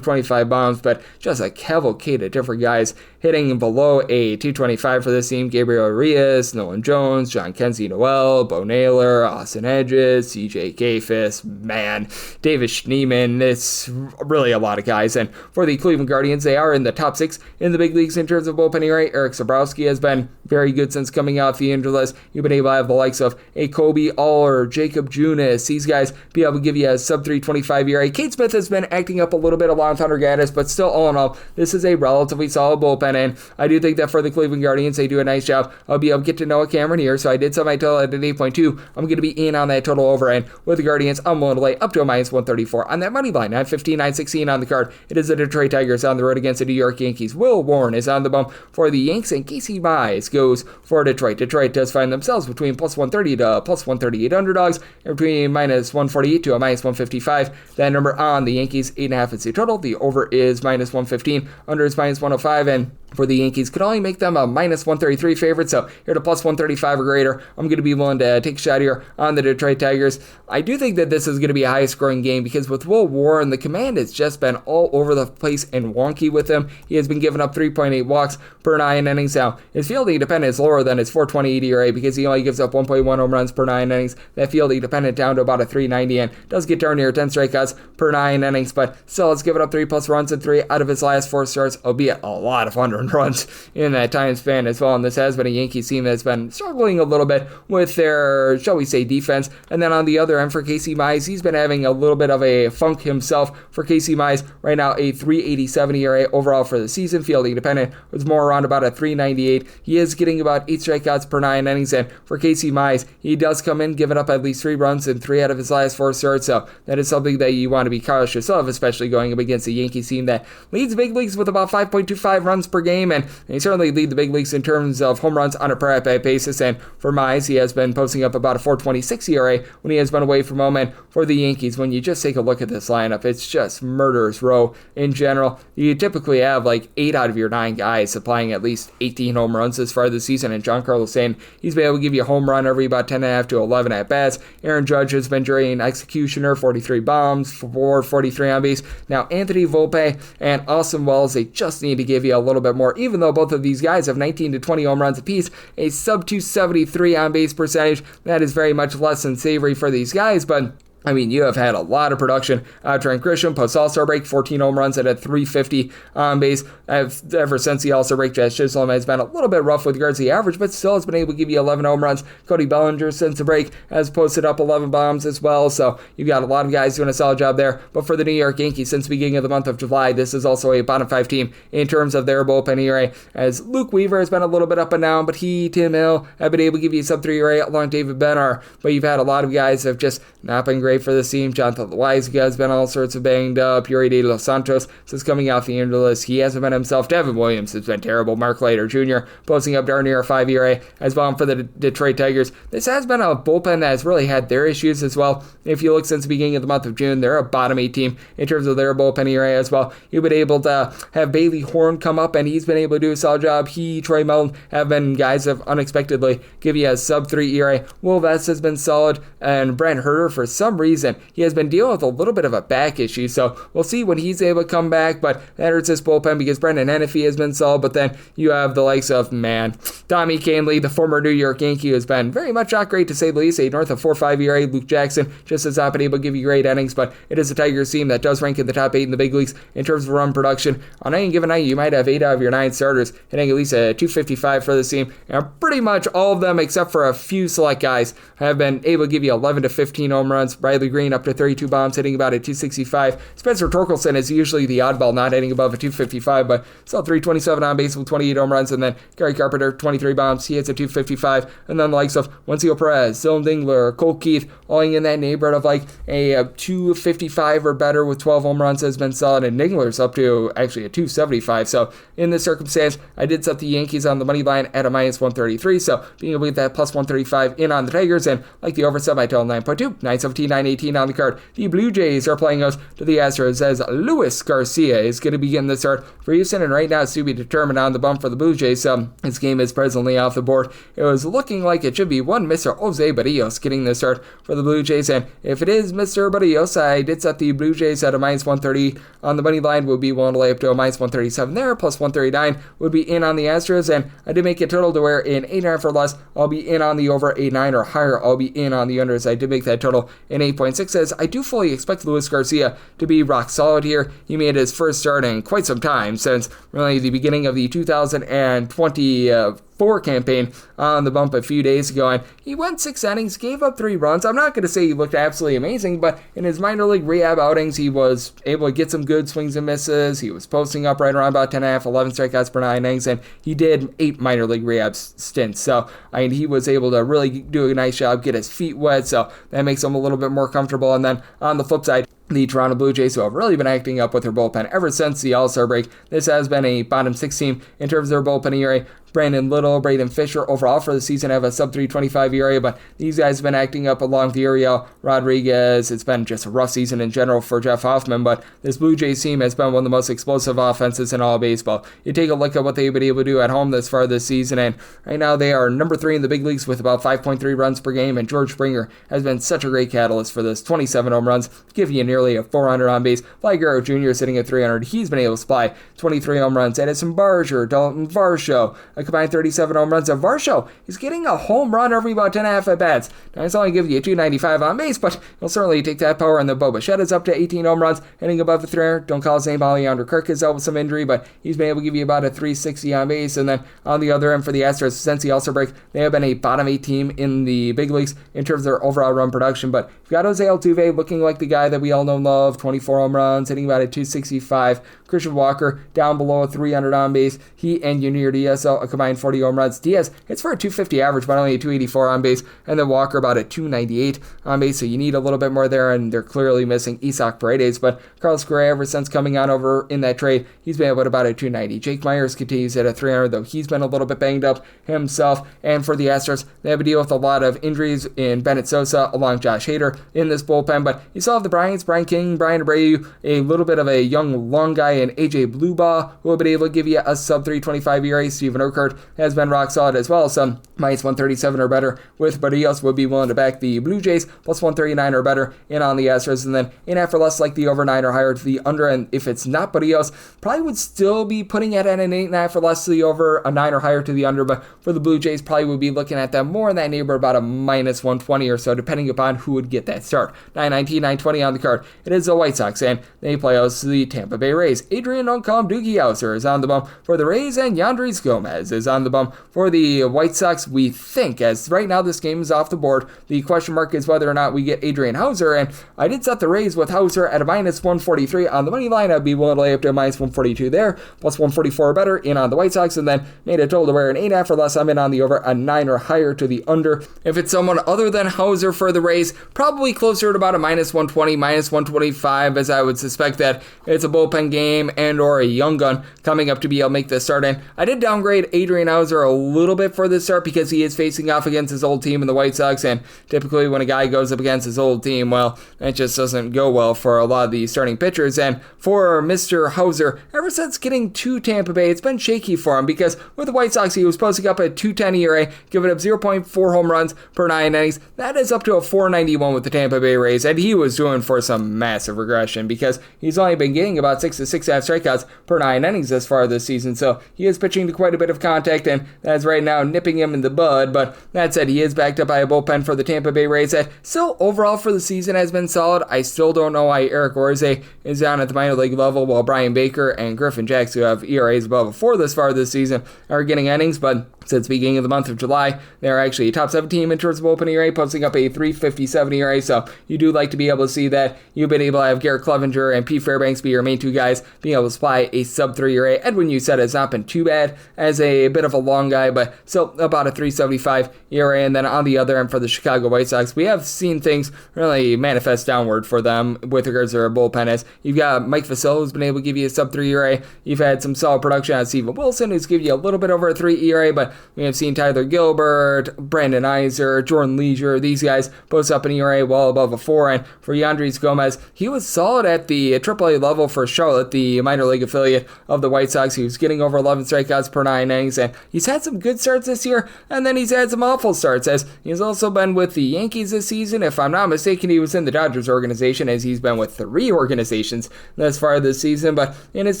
25 bombs, but just a cavalcade of different guys hitting below a 225 for this team. Gabriel Arias, Nolan Jones, John Kenzie Noel, Bo Naylor, Austin Hedges, CJ Kayfis, man, David Schneemann. It's really a lot of guys. And for the Cleveland Guardians, they are in the top 6 in the big leagues in terms of bullpen ERA. Eric Zabrowski has been very good since coming out the injury list. You've been able to have the likes of a Kobe Aller, Jacob Junis, these guys be able to give you a sub 325 ERA. Kate Smith has been acting up a little bit along with Hunter Gaddis, but still, all in all, this is a relatively solid bullpen, and I do think that for the Cleveland Guardians, they do a nice job. I'll be able to get to Noah Cameron here, so I did set my total at an 8.2. I'm going to be in on that total over, and with the Guardians, I'm willing to lay up to a minus 134 on that money line. 915, 916 on the card. It is the Detroit Tigers on the road against the New York Yankees. Will Warren is on the bump for the Yanks, and Casey Mize goes for Detroit. Detroit does find themselves between plus 130 to plus 138 underdogs, and between minus 148 to a minus 155. That number on the Yankees, 8.5 is the total. The over is minus 115. Under is minus 105, and for the Yankees could only make them a minus 133 favorite, so here to plus 135 or greater. I'm going to be willing to take a shot here on the Detroit Tigers. I do think that this is going to be a high scoring game because with Will Warren, the command has just been all over the place and wonky with him. He has been giving up 3.8 walks per 9 innings. Now, his fielding dependent is lower than his 4.28 ERA because he only gives up 1.1 home runs per 9 innings. That fielding dependent down to about a 3.90 and does get darn near 10 strikeouts per 9 innings, but still has given up 3+ runs in 3 out of his last 4 starts, albeit a lot of under earned runs in that time span as well. And this has been a Yankees team that's been struggling a little bit with their, shall we say, defense. And then on the other end for Casey Mize, he's been having a little bit of a funk himself. For Casey Mize, right now a 3.87 ERA overall for the season. Fielding dependent was more around about a 3.98. He is getting about 8 strikeouts per 9 innings. And for Casey Mize, he does come in giving up at least 3 runs in 3 out of his last 4 starts. So that is something that you want to be cautious of, especially going up against a Yankees team that leads the big leagues with about 5.25 runs per game. And they certainly lead the big leagues in terms of home runs on a per at-bat basis. And for Mize, he has been posting up about a 4.26 ERA when he has been away from home. And for the Yankees, when you just take a look at this lineup, it's just murderer's row in general. You typically have like 8 out of your 9 guys supplying at least 18 home runs this far this season. And Giancarlo Stanton, he's been able to give you a home run every about 10.5 to 11 at-bats. Aaron Judge has been during executioner, 43 bombs, 443 on base. Now Anthony Volpe and Austin Wells, they just need to give you a little bit more, even though both of these guys have 19 to 20 home runs apiece. A sub-273 on-base percentage, that is very much less than savory for these guys, but I mean, you have had a lot of production. Trent Grisham, post All-Star break, 14 home runs at a 350 on base. Ever since the All-Star break, Jazz Chisholm has been a little bit rough with regards to the average, but still has been able to give you 11 home runs. Cody Bellinger, since the break, has posted up 11 bombs as well. So you've got a lot of guys doing a solid job there. But for the New York Yankees, since the beginning of the month of July, this is also a bottom 5 team in terms of their bullpen ERA, as Luke Weaver has been a little bit up and down, but Tim Hill have been able to give you a sub-3 ERA along David Bennar. But you've had a lot of guys that have just not been great for this team. Jonathan Loaiza has been all sorts of banged up. Yuri De Los Santos is coming off the injured list. He hasn't been himself. Devin Williams has been terrible. Mark Leiter Jr. posting up darn near a 5 ERA as well for the Detroit Tigers. This has been a bullpen that has really had their issues as well. If you look since the beginning of the month of June, they're a bottom 8 team in terms of their bullpen ERA as well. You've been able to have Bailey Horn come up, and he's been able to do a solid job. Troy Melton have been guys that have unexpectedly give you a sub-3 ERA. Will Vest has been solid, and Brent Herter, for some reason, he has been dealing with a little bit of a back issue, so we'll see when he's able to come back, but that hurts his bullpen because Brendan Hennessy has been solid. But then you have the likes of, Tommy Kahnle, the former New York Yankee, who has been very much not great to say the least, a north of 4.5 ERA. Luke Jackson just has not been able to give you great innings, but it is a Tigers team that does rank in the top 8 in the big leagues in terms of run production. On any given night, you might have 8 out of your 9 starters hitting at least a 255 for this team, and pretty much all of them, except for a few select guys, have been able to give you 11 to 15 home runs. Riley Green up to 32 bombs, hitting about a 265. Spencer Torkelson is usually the oddball, not hitting above a 255, but still 327 on base with 28 home runs. And then Gary Carpenter, 23 bombs, he hits a 255. And then the likes of Wencio Perez, Dylan Dingler, Cole Keith, all in that neighborhood of like a 255 or better with 12 home runs has been solid. And Dingler's up to actually a 275. So in this circumstance, I did set the Yankees on the money line at a minus 133. So being able to get that plus 135 in on the Tigers, and like the over sub, I tell 9.2, 917, 918 on the card. The Blue Jays are playing us to the Astros as Luis Garcia is going to begin the start for Houston, and right now it's to be determined on the bump for the Blue Jays. His game is presently off the board. It was looking like it should be one Mr. Jose Barrios getting the start for the Blue Jays, and if it is Mr. Barrios, I did set the Blue Jays at a minus 130 on the money line. Would be willing to lay up to a minus 137 there, plus 139 would be in on the Astros, and I did make it total to where in 8.5 or less, I'll be in on the over. 8.9 or higher, I'll be in on the unders. I did make that total in 8.6, as I do fully expect Luis Garcia to be rock solid here. He made his first start in quite some time, since really the beginning of the 2024 campaign on the bump a few days ago, and he went 6 innings, gave up 3 runs. I'm not going to say he looked absolutely amazing, but in his minor league rehab outings, he was able to get some good swings and misses. He was posting up right around about 10.5, 11 strikeouts per 9 innings, and he did 8 minor league rehab stints. So, he was able to really do a nice job, get his feet wet, so that makes him a little bit more comfortable. And then on the flip side, the Toronto Blue Jays, who have really been acting up with their bullpen ever since the All-Star break. This has been a bottom 6 team in terms of their bullpen ERA. Brandon Little, Braden Fisher overall for the season have a sub-325 ERA, but these guys have been acting up along with Uriel Rodriguez. It's been just a rough season in general for Jeff Hoffman, but this Blue Jays team has been one of the most explosive offenses in all baseball. You take a look at what they've been able to do at home this far this season, and right now they are number 3 in the big leagues with about 5.3 runs per game, and George Springer has been such a great catalyst for this. 27 home runs, giving you nearly a 400 on base. Vlad Guerrero Jr. sitting at 300. He's been able to supply 23 home runs. Edison Barger, Dalton Varsho, a combined 37 home runs. And Varsho is getting a home run every about 10.5 at-bats. Now, he's only giving you 295 on base, but he'll certainly take that power. And the Bo Bichette is up to 18 home runs, hitting above the 300. Don't call his name. Alejandro Kirk is out with some injury, but he's been able to give you about a 360 on base. And then on the other end for the Astros, since the All-Star break, they have been a bottom 8 team in the big leagues in terms of their overall run production. But you've got Jose Altuve looking like the guy that we all know and love, 24 home runs, hitting about a 265. Christian Walker down below 300 on base. He and Yunier Diaz a combined 40 home runs. Diaz hits for a 250 average, but only a 284 on base. And then Walker about a 298 on base. So you need a little bit more there, and they're clearly missing Isaac Paredes. But Carlos Correa, ever since coming on over in that trade, he's been able to about a 290. Jake Myers continues at a 300, though he's been a little bit banged up himself. And for the Astros, they have to deal with a lot of injuries in Bennett Sosa along Josh Hader in this bullpen. But you still have the Bryants, Brian King, Brian Abreu, a little bit of a young, long guy in AJ Bluebaugh, who will be able to give you a sub 325 ERA. Steven Urquhart has been rock solid as well. Some minus 137 or better with Barrios would be willing to back the Blue Jays, plus 139 or better in on the Astros. And then in after less, like the over 9 or higher to the under. And if it's not Barrios, probably would still be putting it at an 8.5 for less to the over, a 9 or higher to the under. But for the Blue Jays, probably would be looking at them more in that neighborhood, about a minus 120 or so, depending upon who would get that start. 919, 920 on the card. It is the White Sox, and they play out the Tampa Bay Rays. Adrian Uncombe Doogie Howser is on the bump for the Rays, and Yandris Gomez is on the bump for the White Sox. We think, as right now this game is off the board, the question mark is whether or not we get Adrian Howser, and I did set the Rays with Howser at a minus 143 on the money line. I'd be willing to lay up to a minus 142 there, plus 144 or better in on the White Sox, and then made a total to where an 8.5 or less. I'm in on the over, a 9 or higher to the under. If it's someone other than Howser for the Rays, probably closer to about a minus 120, minus 125, as I would suspect that it's a bullpen game and or a young gun coming up to be able to make this start. And I did downgrade Adrian Howser a little bit for this start because he is facing off against his old team in the White Sox, and typically when a guy goes up against his old team, well, it just doesn't go well for a lot of the starting pitchers. And for Mr. Howser, ever since getting to Tampa Bay, it's been shaky for him because with the White Sox, he was posting up a 2.10 ERA, giving up 0.4 home runs per 9 innings. That is up to a 4.91 with the Tampa Bay Rays, and he was doing for some massive regression because he's only been getting about 6 to 6.5 strikeouts per 9 innings thus far this season. So he is pitching to quite a bit of contact, and that's right now nipping him in the bud. But that said, he is backed up by a bullpen for the Tampa Bay Rays that still overall for the season has been solid. I still don't know why Eric Orze is down at the minor league level while Brian Baker and Griffin Jacks, who have ERAs above a 4 this far this season, are getting innings. But since the beginning of the month of July, they're actually a top 7 team in terms of open ERA, posting up a 3.57 ERA. So you do like to be able to see that. You've been able to have Garrett Clevenger and Pete Fairbanks be your main 2 guys, being able to supply a sub 3 ERA. Edwin Uceta has not been too bad as a bit of a long guy, but still about a 3.75 ERA. And then on the other end for the Chicago White Sox, we have seen things really manifest downward for them with regards to their bullpen. As you've got Mike Vasil, who's been able to give you a sub 3 ERA. You've had some solid production on Steven Wilson, who's given you a little bit over a 3 ERA, but we have seen Tyler Gilbert, Brandon Iser, Jordan Leisure, these guys post up an ERA well above a 4. And for Yandris Gomez, he was solid at the AAA level for Charlotte, the minor league affiliate of the White Sox. He was getting over 11 strikeouts per 9 innings, and he's had some good starts this year, and then he's had some awful starts, as he's also been with the Yankees this season. If I'm not mistaken, he was in the Dodgers organization, as he's been with 3 organizations thus far this season. But in his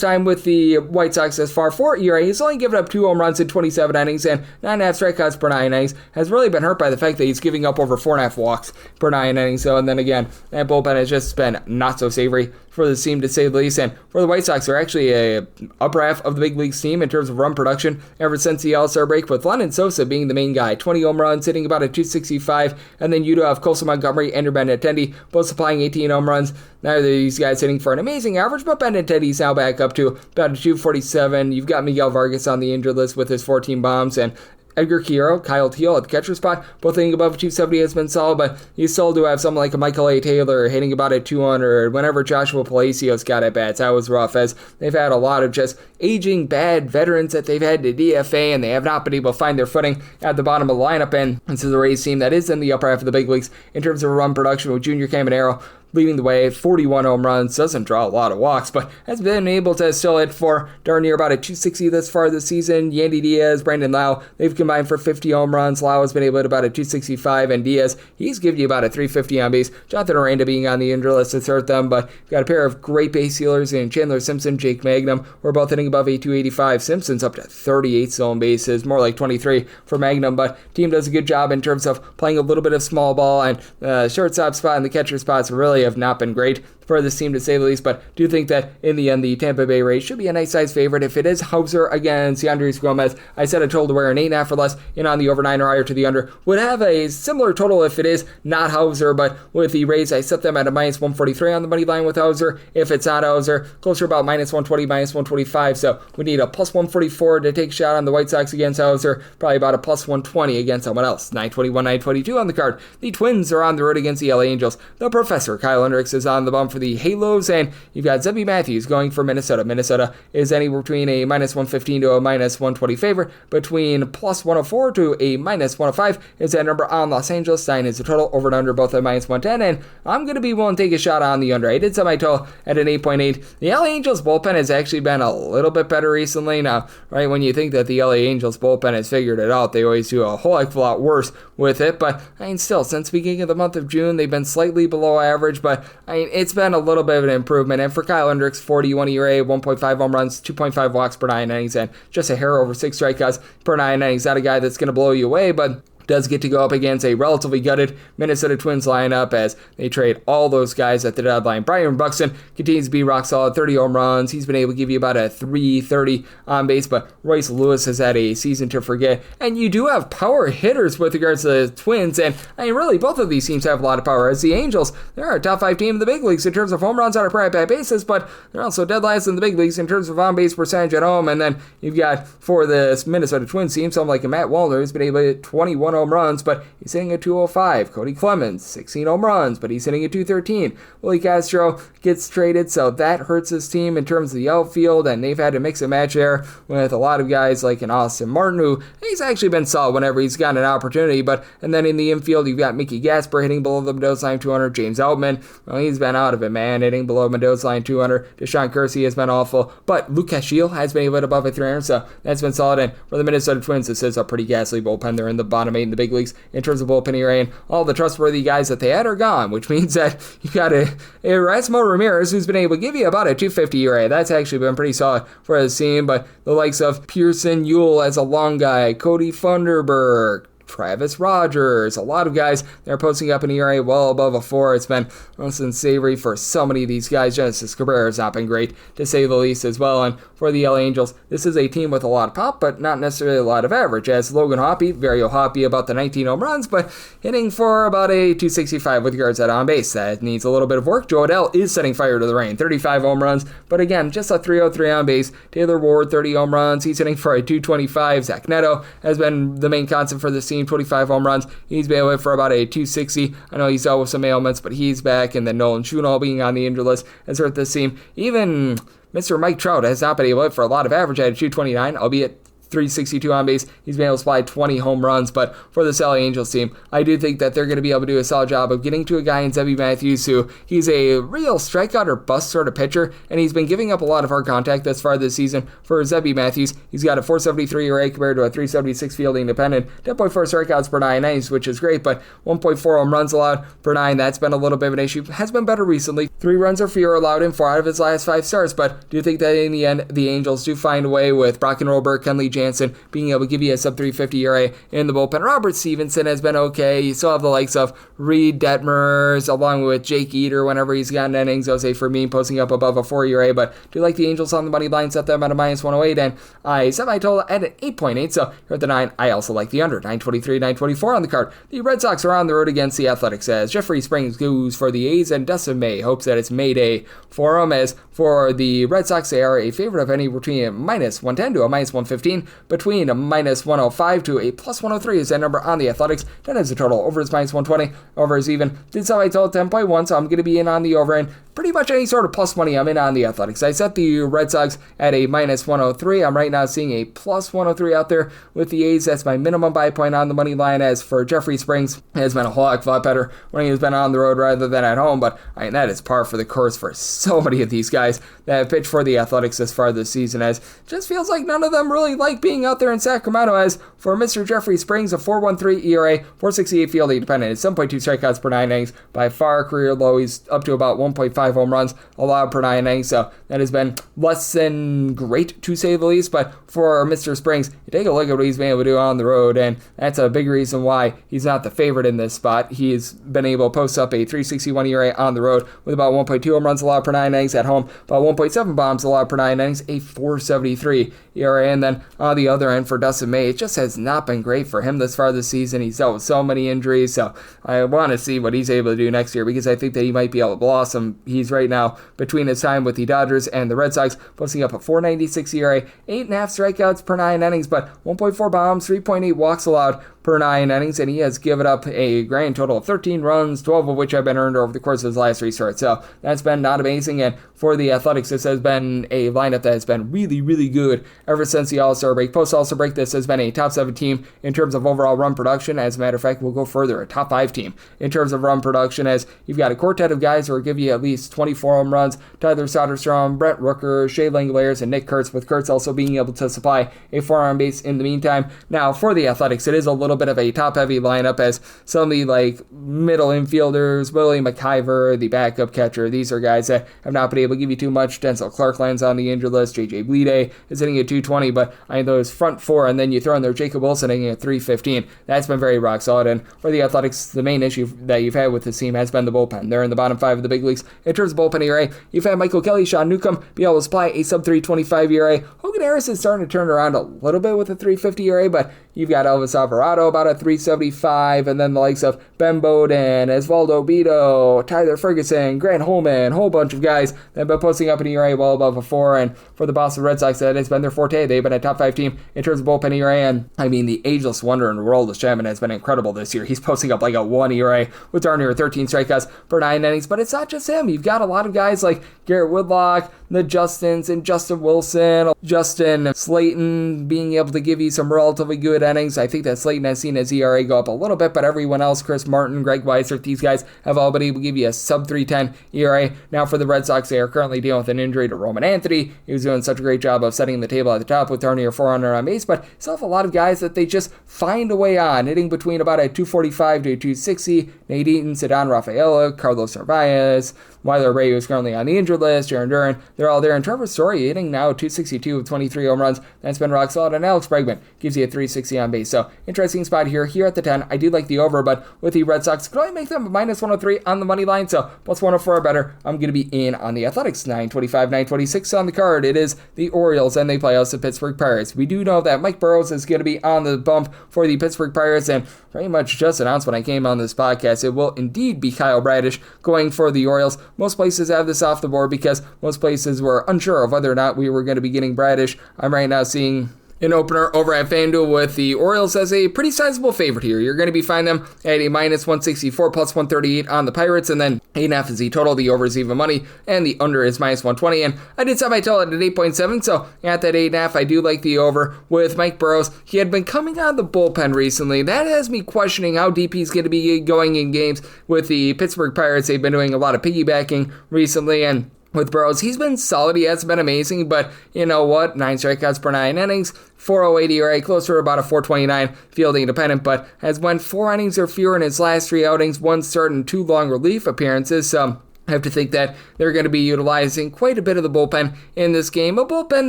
time with the White Sox thus far, for ERA, he's only given up 2 home runs in 27 innings and 9.5 strikeouts per 9 innings. Has really been hurt by the fact that he's giving up over 4.5 walks per 9 innings. So, and then again, that bullpen has just been not so savory for the team, to say the least. And for the White Sox, they're actually a upper half of the big leagues team in terms of run production ever since the All-Star break, with Lennon Sosa being the main guy. 20 home runs, hitting about a 265, and then you do have Colson Montgomery, Andrew Benintendi, both supplying 18 home runs. Neither of these guys hitting for an amazing average, but Benintendi's now back up to about a 247. You've got Miguel Vargas on the injured list with his 14 bombs, and Edgar Quiero, Kyle Teal at the catcher spot, both hitting above 270 has been solid, but you still do have someone like a Michael A. Taylor hitting about a 200 whenever Joshua Palacios got at bats. That was rough, as they've had a lot of just aging bad veterans that they've had to DFA, and they have not been able to find their footing at the bottom of the lineup. And this is a Rays team that is in the upper half of the big leagues in terms of run production, with Junior Caminero leading the way, 41 home runs, doesn't draw a lot of walks, but has been able to still hit for darn near about a 260 thus far this season. Yandy Diaz, Brandon Lau, they've combined for 50 home runs. Lau has been able to hit about a 265, and Diaz, he's given you about a 350 on base. Jonathan Aranda being on the injured list has hurt them, but you've got a pair of great base stealers in Chandler Simpson, Jake Magnum. We're both hitting above a 285. Simpson's up to 38 stolen bases, more like 23 for Magnum, but team does a good job in terms of playing a little bit of small ball, and shortstop spot and the catcher spots really have not been great for this team, to say the least, but do think that in the end the Tampa Bay Rays should be a nice size favorite. If it is Hauser against Andres Gomez, I said a total to wear an 8.5 or less in on the over 9 or higher to the under. Would have a similar total if it is not Hauser, but with the Rays I set them at a minus 143 on the money line with Hauser. If it's not Hauser, closer about minus 120, minus 125, so we need a plus 144 to take a shot on the White Sox against Hauser, probably about a plus 120 against someone else. 921, 922 on the card. The Twins are on the road against the LA Angels. The Professor Kyle Hendricks is on the bump for the Halos, and you've got Zebby Matthews going for Minnesota. Minnesota is anywhere between a minus 115 to a minus 120 favorite. Between plus 104 to a minus 105 is that number on Los Angeles. 9 is the total, over and under both at minus 110, and I'm going to be willing to take a shot on the under. I did set my total at an 8.8. The LA Angels bullpen has actually been a little bit better recently. Now, right when you think that the LA Angels bullpen has figured it out, they always do a whole heck of a lot worse with it, but I mean, still, since the beginning of the month of June, they've been slightly below average, but I mean, it's been a little bit of an improvement. And for Kyle Hendricks, 41 ERA, 1.5 home runs, 2.5 walks per 9 innings, and just a hair over 6 strikeouts per 9 innings. Not a guy that's going to blow you away, but does get to go up against a relatively gutted Minnesota Twins lineup as they trade all those guys at the deadline. Byron Buxton continues to be rock solid, 30 home runs. He's been able to give you about a 330 on base, but Royce Lewis has had a season to forget. And you do have power hitters with regards to the Twins, and I mean, really, both of these teams have a lot of power. As the Angels, they're a top 5 team in the big leagues in terms of home runs on a per at-bat basis, but they're also dead last in the big leagues in terms of on-base percentage at home. And then you've got, for this Minnesota Twins team, someone like a Matt Wallner who's been able to hit 21 home runs, but he's hitting a 205. Cody Clemens, 16 home runs, but he's hitting a 213. Willie Castro gets traded, so that hurts his team in terms of the outfield, and they've had to mix and match there with a lot of guys like an Austin Martin, who he's actually been solid whenever he's gotten an opportunity, and then in the infield, you've got Mickey Gasper hitting below the Mendoza line 200. James Outman, well, he's been out of it, man, hitting below Mendoza line 200. Deshaun Kersey has been awful, but Luke Castillo has been able to hit above a 300, so that's been solid. And for the Minnesota Twins, this is a pretty ghastly bullpen. They're in the bottom 8 in the big leagues in terms of bullpen ERA, and all the trustworthy guys that they had are gone, which means that you got a Erasmo Ramirez who's been able to give you about a 250 ERA. That's actually been pretty solid for the team, but the likes of Pearson Ewell as a long guy, Cody Funderburg, Travis Rogers, a lot of guys that are posting up an ERA well above a 4. It's been less than savory for so many of these guys. Genesis Cabrera has not been great, to say the least, as well. And for the LA Angels, this is a team with a lot of pop, but not necessarily a lot of average, as Logan Hoppe, very Hoppe about the 19 home runs, but hitting for about a 265 with regards to that on base. That needs a little bit of work. Joe Adell is setting fire to the rain, 35 home runs, but again, just a 303 on base. Taylor Ward, 30 home runs. He's hitting for a 225. Zach Neto has been the main constant for this team, 25 home runs. He's been away for about a 260. I know he's dealt with some ailments, but he's back. And then Nolan Schunall being on the injured list has hurt this team. Even Mr. Mike Trout has not been able to hit for a lot of average at a 229, albeit 362 on base. He's been able to supply 20 home runs, but for this LA Angels team, I do think that they're going to be able to do a solid job of getting to a guy in Zebby Matthews, who he's a real strikeout or bust sort of pitcher, and he's been giving up a lot of hard contact thus far this season. For Zebby Matthews, he's got a 473 ERA compared to a 376 fielding independent, 10.4 strikeouts per 9 innings, which is great, but 1.4 home runs allowed per 9, that's been a little bit of an issue. Has been better recently. 3 runs or fewer allowed in 4 out of his last 5 starts, but do think that in the end, the Angels do find a way with Brock and Rolberg, Kenley Jansen being able to give you a sub 350 ERA in the bullpen. Robert Stevenson has been okay. You still have the likes of Reed Detmers along with Jake Eater whenever he's gotten innings. Jose Fermin posting up above a 4 ERA, but do like the Angels on the money line, set them at a minus 108, and I set my total at an 8.8, so here at the 9, I also like the under. 923, 924 on the card. The Red Sox are on the road against the Athletics as Jeffrey Springs goes for the A's, and Dustin May hopes that it's May Day for him. As for the Red Sox, they are a favorite of any between minus 110 to a minus 115, between a minus 105 to a plus 103 is that number on the Athletics. 10 is the total. Over is minus 120. Over is even. Did so I told 10.1, so I'm going to be in on the over, and pretty much any sort of plus money, I'm in on the Athletics. I set the Red Sox at a minus 103. I'm right now seeing a plus 103 out there with the A's. That's my minimum buy point on the money line. As for Jeffrey Springs, it has been a whole heck of a lot better when he's been on the road rather than at home, but I mean, that is par for the course for so many of these guys that have pitched for the Athletics this far this season, as it just feels like none of them really like being out there in Sacramento. As for Mr. Jeffrey Springs, a 4.13 ERA, 4.68 fielding dependent, it's 7.2 strikeouts per 9 innings, by far career low. He's up to about 1.5 home runs allowed per 9 innings, so that has been less than great to say the least. But for Mr. Springs, you take a look at what he's been able to do on the road, and that's a big reason why he's not the favorite in this spot. He's been able to post up a 3.61 ERA on the road with about 1.2 home runs allowed per 9 innings. At home, about 1.7 bombs allowed per 9 innings, a 4.73 ERA. And then on the other end for Dustin May, it just has not been great for him this far this season. He's dealt with so many injuries, so I want to see what he's able to do next year, because I think that he might be able to blossom. He's right now between his time with the Dodgers and the Red Sox, posting up a 4.96 ERA, 8.5 strikeouts per 9 innings, but 1.4 bombs, 3.8 walks allowed per 9 innings, and he has given up a grand total of 13 runs, 12 of which have been earned over the course of his last 3 starts. So that's been not amazing, and for the Athletics, this has been a lineup that has been really, really good ever since the All-Star break. Post-All-Star break, this has been a top 7 team in terms of overall run production. As a matter of fact, we'll go further, a top 5 team in terms of run production, as you've got a quartet of guys who will give you at least 24 home runs: Tyler Soderstrom, Brent Rooker, Shea Langeliers, and Nick Kurtz, with Kurtz also being able to supply a 4-arm base in the meantime. Now, for the Athletics, it is a little bit of a top-heavy lineup, as some of the middle infielders, Willie McIver, the backup catcher, these are guys that have not been able to give you too much. Denzel Clark lands on the injured list. J.J. Bleday is hitting at 220, but I mean, those front 4, and then you throw in there Jacob Wilson hitting at 315. That's been very rock solid, and for the Athletics, the main issue that you've had with this team has been the bullpen. They're in the bottom 5 of the big leagues in terms of bullpen ERA. You've had Michael Kelly, Sean Newcomb be able to supply a sub-325 ERA. Hogan Harris is starting to turn around a little bit with a 350 ERA, but you've got Elvis Alvarado about a 375, and then the likes of Ben Bowden, Osvaldo Bido, Tyler Ferguson, Grant Holman, a whole bunch of guys that have been posting up an ERA well above a 4, and for the Boston Red Sox, that has been their forte. They've been a top 5 team in terms of bullpen ERA, and I mean, the ageless wonder in the world of Chapman has been incredible this year. He's posting up like a 1 ERA with darn near 13 strikeouts per 9 innings, but it's not just him. You've got a lot of guys like Garrett Woodlock, the Justins, and Justin Wilson, Justin Slayton being able to give you some relatively good innings. I think that Slayton has seen his ERA go up a little bit, but everyone else, Chris Martin, Greg Weissert, these guys have all been able to give you a sub-310 ERA. Now for the Red Sox, they are currently dealing with an injury to Roman Anthony. He was doing such a great job of setting the table at the top with darn near 400 on base, but still have a lot of guys that they just find a way on, hitting between about a 245 to a 260. Nate Eaton, Cedon Rafaela, Carlos Narvaez, Weiler Ray, who's currently on the injured list, Jaron Duran, they're all there. And Trevor Story hitting now 262 with 23 home runs. That's been rock solid. And Alex Bregman gives you a 360 on base. So interesting spot here. Here at the 10, I do like the over, but with the Red Sox, could I make them a minus 103 on the money line? So plus 104 or better, I'm going to be in on the Athletics. 925, 926 on the card. It is the Orioles, and they play us the Pittsburgh Pirates. We do know that Mike Burrows is going to be on the bump for the Pittsburgh Pirates, and pretty much just announced when I came on this podcast, it will indeed be Kyle Bradish going for the Orioles. Most places have this off the board because most places were unsure of whether or not we were going to be getting Bradish. I'm right now seeing an opener over at FanDuel with the Orioles as a pretty sizable favorite here. You're going to be finding them at a minus 164 plus 138 on the Pirates, and then 8.5 is the total. The over is even money, and the under is minus 120. And I did set my total at 8.7, so at that 8.5, I do like the over with Mike Burrows. He had been coming out of the bullpen recently. That has me questioning how deep he's going to be going in games with the Pittsburgh Pirates. They've been doing a lot of piggybacking recently, and with Burrows, he's been solid. He hasn't been amazing, but you know what? 9 strikeouts per 9 innings, 408 ERA, closer to about a 429 fielding independent, but has won 4 innings or fewer in his last 3 outings, 1 start and 2 long relief appearances. So I have to think that they're going to be utilizing quite a bit of the bullpen in this game. A bullpen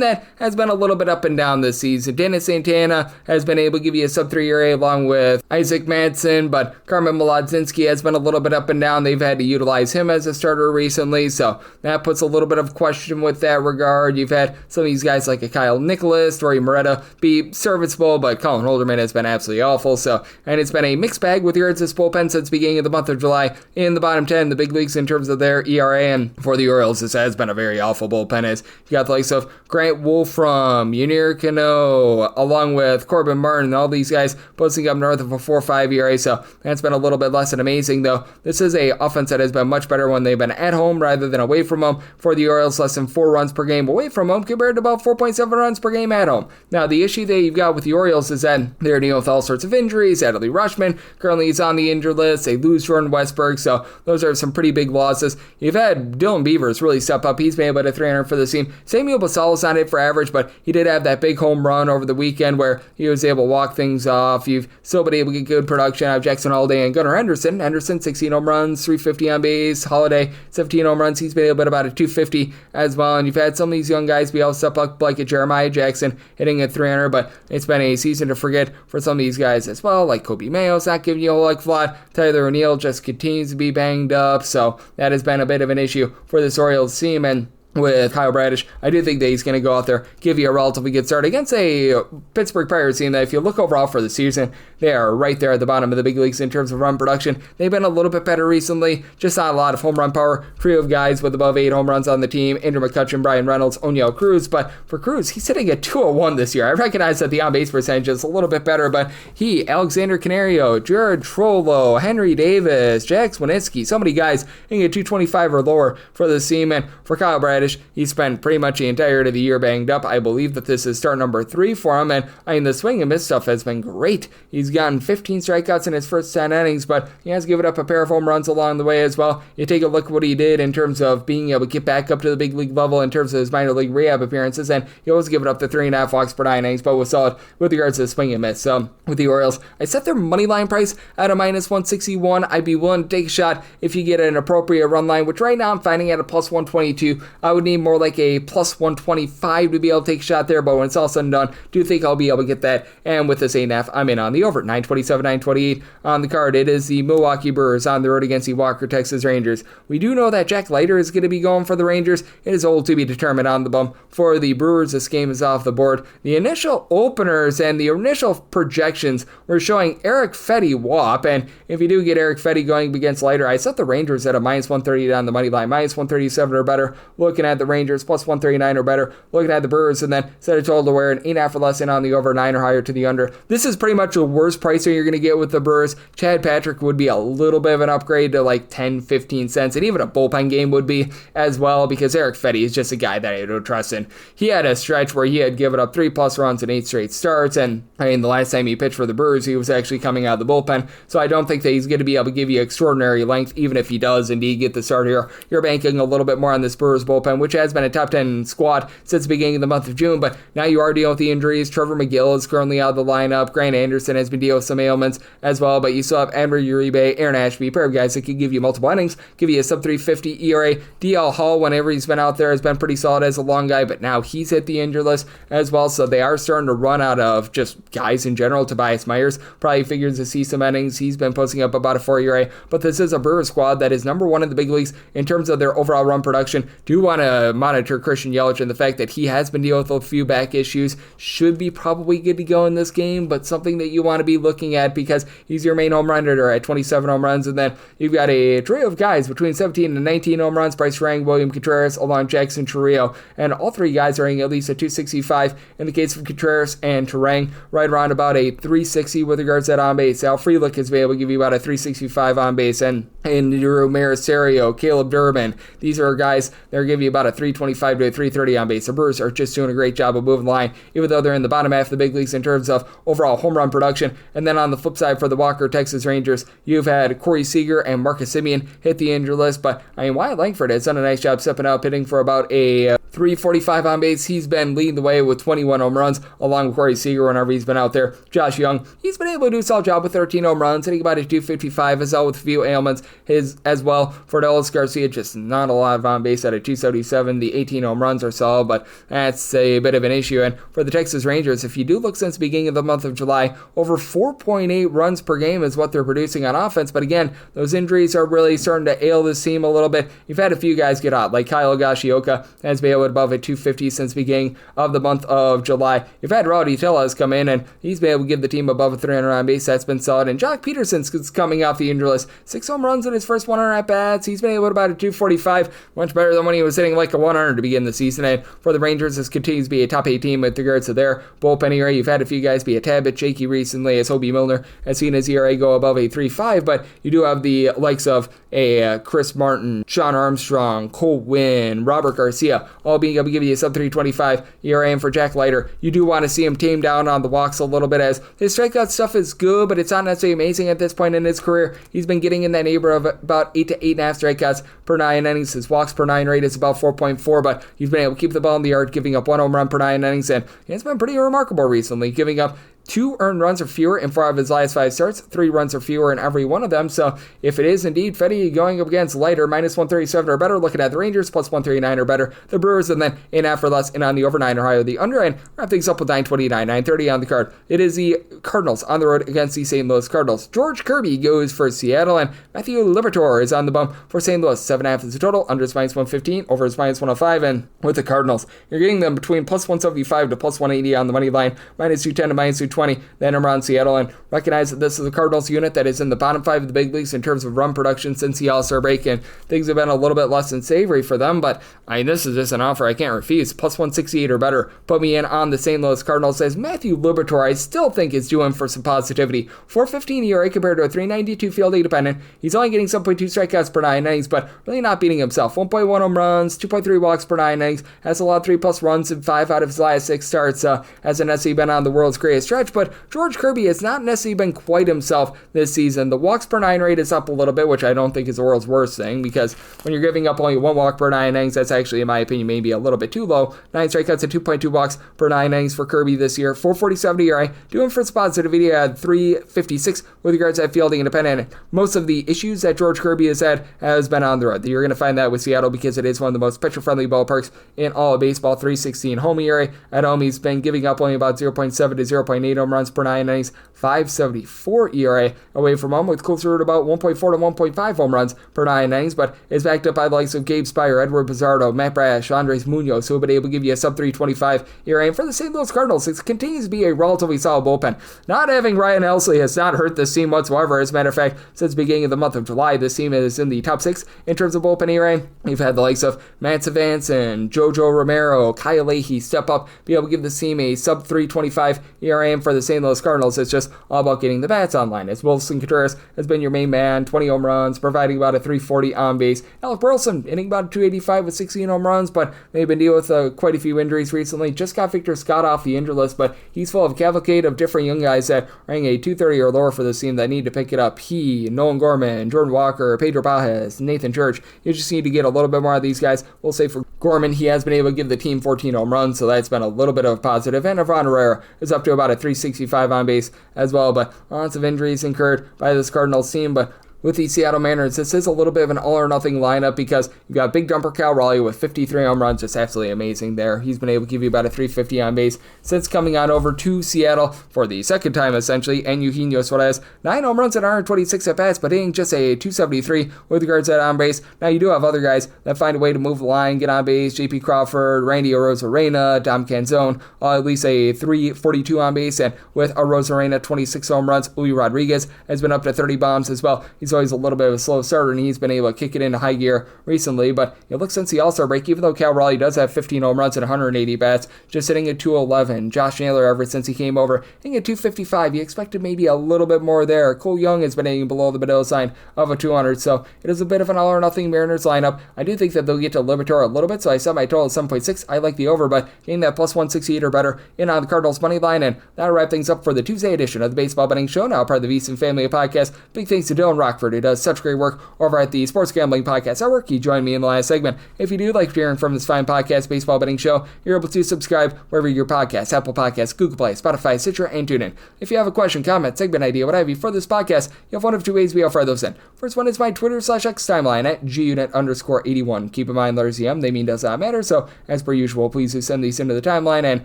that has been a little bit up and down this season. Dennis Santana has been able to give you a sub-3 ERA along with Isaac Madsen, but Carmen Molodzinski has been a little bit up and down. They've had to utilize him as a starter recently, so that puts a little bit of question with that regard. You've had some of these guys like a Kyle Nicholas, Rory Moretta be serviceable, but Colin Holderman has been absolutely awful. And it's been a mixed bag with the Orioles bullpen since the beginning of the month of July in the bottom 10 in the big leagues in terms of their ERA. And for the Orioles, this has been a very awful bullpen. As you got the likes of Grant Wolfram, Yunier Cano, along with Corbin Martin, all these guys posting up north of a 4.5 ERA. So that's been a little bit less than amazing, though. This is a offense that has been much better when they've been at home rather than away from home. For the Orioles, less than 4 runs per game away from home compared to about 4.7 runs per game at home. Now, the issue that you've got with the Orioles is that they're dealing with all sorts of injuries. Adley Rutschman currently is on the injured list. They lose Jordan Westberg, so those are some pretty big losses. You've had Dylan Beavers really step up. He's been able to 300 for the team. Samuel Basal's not hit for average, but he did have that big home run over the weekend where he was able to walk things off. You've still been able to get good production out of Jackson Holiday and Gunnar Henderson. Henderson, 16 home runs, 350 on base. Holiday, 17 home runs. He's been able to hit about a 250 as well. And you've had some of these young guys be able to step up like a Jeremiah Jackson hitting at 300, but it's been a season to forget for some of these guys as well, like Kobe Mayo's not giving you a whole lot of lot. Tyler O'Neill just continues to be banged up, so that has been a bit of an issue for this Orioles team. And with Kyle Bradish, I do think that he's going to go out there, give you a relatively good start against a Pittsburgh Pirates team that if you look overall for the season, they are right there at the bottom of the big leagues in terms of run production. They've been a little bit better recently, just not a lot of home run power. Trio of guys with above 8 home runs on the team, Andrew McCutchen, Brian Reynolds, Oniel Cruz, but for Cruz, he's hitting at 201 this year. I recognize that the on-base percentage is a little bit better, but he, Alexander Canario, Jared Trollo, Henry Davis, Jack Swinitsky, so many guys hitting at 225 or lower for this team. And for Kyle Bradish, he spent pretty much the entirety of the year banged up. I believe that this is start number 3 for him, and I mean, the swing and miss stuff has been great. He's gotten 15 strikeouts in his first 10 innings, but he has given up a pair of home runs along the way as well. You take a look at what he did in terms of being able to get back up to the big league level in terms of his minor league rehab appearances, and he always given up the 3.5 walks per 9 innings, but was solid with regards to the swing and miss. So with the Orioles, I set their money line price at a minus 161. I'd be willing to take a shot if you get an appropriate run line, which right now I'm finding at a plus 122. I would need more like a plus 125 to be able to take a shot there, but when it's all said and done, do think I'll be able to get that. And with this 8.5, I'm in on the over. 927, 928 on the card. It is the Milwaukee Brewers on the road against the Walker, Texas Rangers. We do know that Jack Leiter is going to be going for the Rangers. It is all to be determined on the bum. For the Brewers, this game is off the board. The initial openers and the initial projections were showing Eric Fetty WAP, and if you do get Eric Fetty going against Leiter, I set the Rangers at a minus 130 on the money line, minus 137 or better. Looking at the Rangers, plus 139 or better. Looking at the Brewers, and then set a total to where an 8.5 or less in on the over, 9 or higher to the under. This is pretty much the worst pricing you're going to get with the Brewers. Chad Patrick would be a little bit of an upgrade to like 10, 15 cents, and even a bullpen game would be as well, because Eric Fetty is just a guy that I don't trust in. He had a stretch where he had given up 3+ runs in 8 straight starts, and I mean, the last time he pitched for the Brewers, he was actually coming out of the bullpen, so I don't think that he's going to be able to give you extraordinary length, even if he does indeed get the start here. You're banking a little bit more on this Brewers bullpen, which has been a top 10 squad since the beginning of the month of June, but now you are dealing with the injuries. Trevor McGill is currently out of the lineup. Grant Anderson has been dealing with some ailments as well, but you still have Amber Uribe, Aaron Ashby, a pair of guys that can give you multiple innings, give you a sub 350 ERA. DL Hall, whenever he's been out there, has been pretty solid as a long guy, but now he's hit the injured list as well, so they are starting to run out of just guys in general. Tobias Myers probably figures to see some innings. He's been posting up about a 4 ERA, but this is a Brewers squad that is number 1 in the big leagues in terms of their overall run production. Do want to monitor Christian Yelich and the fact that he has been dealing with a few back issues. Should be probably good to go in this game, but something that you want to be looking at because he's your main home run hitter at 27 home runs, and then you've got a trio of guys between 17 and 19 home runs, Bryce Rang, William Contreras, along Jackson Chourio, and all 3 guys are hitting at least a 265 in the case of Contreras and Terang, right around about a 360 with regards to that on base. Al Frelick is able to give you about a 365 on base, and Drew Marisario, Caleb Durbin, these are guys that are giving you about a 325 to a 330 on base. The Brewers are just doing a great job of moving the line, even though they're in the bottom half of the big leagues in terms of overall home run production. And then on the flip side for the Walker, Texas Rangers, you've had Corey Seager and Marcus Semien hit the injured list, but I mean, Wyatt Langford has done a nice job stepping up, hitting for about a 345 on base. He's been leading the way with 21 home runs, along with Corey Seager whenever he's been out there. Josh Young, he's been able to do a solid job with 13 home runs, hitting about a 255 as well with a few ailments as well. For Ellis Garcia, just not a lot of on base at a 277. The 18 home runs are solid, but that's a bit of an issue. And for the Texas Rangers, if you do look since the beginning of the month of July, over 4.8 runs per game is what they're producing on offense. But again, those injuries are really starting to ail this team a little bit. You've had a few guys get hot, like Kyle Higashioka has been able bit above a 250 since the beginning of the month of July. You've had Rowdy Tellez come in, and he's been able to give the team above a 300 on base. That's been solid. And Jock Peterson's coming off the injury list. 6 home runs in his first 100 at-bats. He's been able to about a 245, much better than when he was hitting like a 100 to begin the season. And for the Rangers, this continues to be a top 8 team with regards to their bullpen ERA. You've had a few guys be a tad bit shaky recently, as Hobie Milner has seen his ERA go above a 3.5, but you do have the likes of a Chris Martin, Sean Armstrong, Cole Winn, Robert Garcia, all being able to give you a sub 3.25 ERA. And for Jack Leiter, you do want to see him tame down on the walks a little bit, as his strikeout stuff is good, but it's not necessarily amazing at this point in his career. He's been getting in that neighborhood of about 8 to 8.5 strikeouts per 9 innings. His walks per 9 rate is about 4.4, but he's been able to keep the ball in the yard, giving up 1 home run per 9 innings, and it's been pretty remarkable recently, giving up 2 earned runs or fewer in 4 of his last 5 starts, 3 runs or fewer in every one of them. So if it is indeed Fetty going up against Leiter, minus 137 or better, looking at the Rangers, plus 139 or better, the Brewers, and then in after less, and on the over 9 or higher, the under, and wrap things up with 929, 930 on the card. It is the Cardinals on the road against the St. Louis Cardinals. George Kirby goes for Seattle, and Matthew Liberatore is on the bump for St. Louis. 7.5 is the total, under is minus 115, over is minus 105, and with the Cardinals, you're getting them between plus 175 to plus 180 on the money line, minus 210 to minus 220, then around Seattle, and recognize that this is a Cardinals unit that is in the bottom 5 of the big leagues in terms of run production since the All-Star break, and things have been a little bit less than savory for them, but I mean, this is just an offer I can't refuse. Plus 168 or better. Put me in on the St. Louis Cardinals. As Matthew Liberatore, I still think is due in for some positivity. 4.15 ERA compared to a 3.92 fielding dependent. He's only getting 7.2 strikeouts per 9 innings, but really not beating himself. 1.1 home runs, 2.3 walks per 9 innings. Has allowed 3+ runs in 5 out of his last 6 starts. Hasn't necessarily been on the world's greatest stretch, but George Kirby has not necessarily been quite himself this season. The walks per 9 rate is up a little bit, which I don't think is the world's worst thing, because when you're giving up only 1 walk per 9 innings, that's actually, in my opinion, maybe a little bit too low. 9 strikeouts and 2.2 walks per 9 innings for Kirby this year. 4.47 ERA. Doing for positivity at 3.56 with regards to that fielding independent. Most of the issues that George Kirby has had has been on the road. You're going to find that with Seattle because it is one of the most pitcher-friendly ballparks in all of baseball. 3.16 home ERA. At home, he's been giving up only about 0.7 to 0.8 home runs per 9 innings. 5.74 ERA away from home, with closer to about 1.4 to 1.5 home runs per 9 innings, but is backed up by the likes of Gabe Spire, Edward Pizarro, Matt Brash, Andres Munoz, who have been able to give you a sub 3.25 ERA. And for the St. Louis Cardinals, it continues to be a relatively solid bullpen. Not having Ryan Helsley has not hurt this team whatsoever. As a matter of fact, since the beginning of the month of July, this team is in the top 6 in terms of bullpen ERA. You've had the likes of Matt Savance and Jojo Romero, Kyle Leahy step up, be able to give this team a sub 3.25 ERA. And for the St. Louis Cardinals, it's just all about getting the bats online, as Wilson Contreras has been your main man, 20 home runs, providing about a 340 on base. Alec Burleson hitting about a 285 with 16 home runs, but they've been dealing with quite a few injuries recently. Just got Victor Scott off the injury list, but he's full of a cavalcade of different young guys that are hitting a 230 or lower for this team that need to pick it up. He, Nolan Gorman, Jordan Walker, Pedro Baez, Nathan Church. You just need to get a little bit more of these guys. We'll say for Gorman, he has been able to give the team 14 home runs, so that's been a little bit of a positive. And Ivan Herrera is up to about a 365 on base as well, but lots of injuries incurred by this Cardinals team. But with the Seattle Mariners, this is a little bit of an all-or-nothing lineup because you've got big jumper Cal Raleigh with 53 home runs, just absolutely amazing there. He's been able to give you about a 350 on base since coming on over to Seattle for the second time, essentially. And Eugenio Suarez, 9 home runs and 126 at-bats, but hitting just a 273 with regards to that on base. Now, you do have other guys that find a way to move the line, get on base. J.P. Crawford, Randy Arozarena, Dom Canzone, at least a 342 on base, and with Arozarena, 26 home runs. Luis Rodriguez has been up to 30 bombs as well. He's always a little bit of a slow starter, and he's been able to kick it into high gear recently. But it looks since the All-Star break, even though Cal Raleigh does have 15 home runs and 180 bats, just hitting at 211. Josh Naylor, ever since he came over, hitting at 255. You expected maybe a little bit more there. Cole Young has been hitting below the middle sign of a 200, so it is a bit of an all-or-nothing Mariners lineup. I do think that they'll get to Liberatore a little bit, so I set my total at 7.6. I like the over, but getting that plus 168 or better in on the Cardinals money line, and that'll wrap things up for the Tuesday edition of the Baseball Betting Show, now part of the VSiN family of podcasts. Big thanks to Dylan Rockford, who does such great work over at the Sports Gambling Podcast Network. He joined me in the last segment. If you do like hearing from this fine podcast, Baseball Betting Show, you're able to subscribe wherever your podcasts, Apple Podcasts, Google Play, Spotify, Stitcher, and TuneIn. If you have a question, comment, segment idea, what have you for this podcast, you have one of 2 ways we fire those in. First one is my Twitter/X timeline at gunit_81. Keep in mind, letters EM, they mean does not matter, so as per usual, please do send these into the timeline, and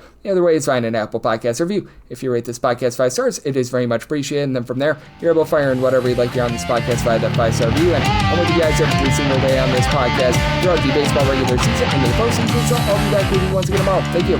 the other way is find an Apple Podcast review. If you rate this podcast 5 stars, it is very much appreciated, and then from there, you're able to fire in whatever you'd like to hear on this podcast podcast via that 5-star review. And I'm with you guys every single day on this podcast throughout the baseball regular season and the postseason. So I'll be back with you once again tomorrow. Thank you.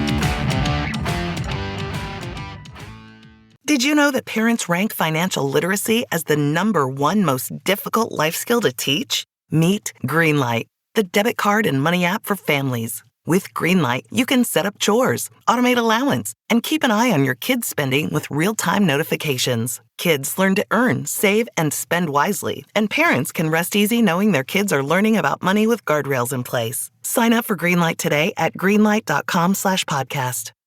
Did you know that parents rank financial literacy as the #1 most difficult life skill to teach? Meet Greenlight, the debit card and money app for families. With Greenlight, you can set up chores, automate allowance, and keep an eye on your kids' spending with real-time notifications. Kids learn to earn, save, and spend wisely, and parents can rest easy knowing their kids are learning about money with guardrails in place. Sign up for Greenlight today at greenlight.com/podcast.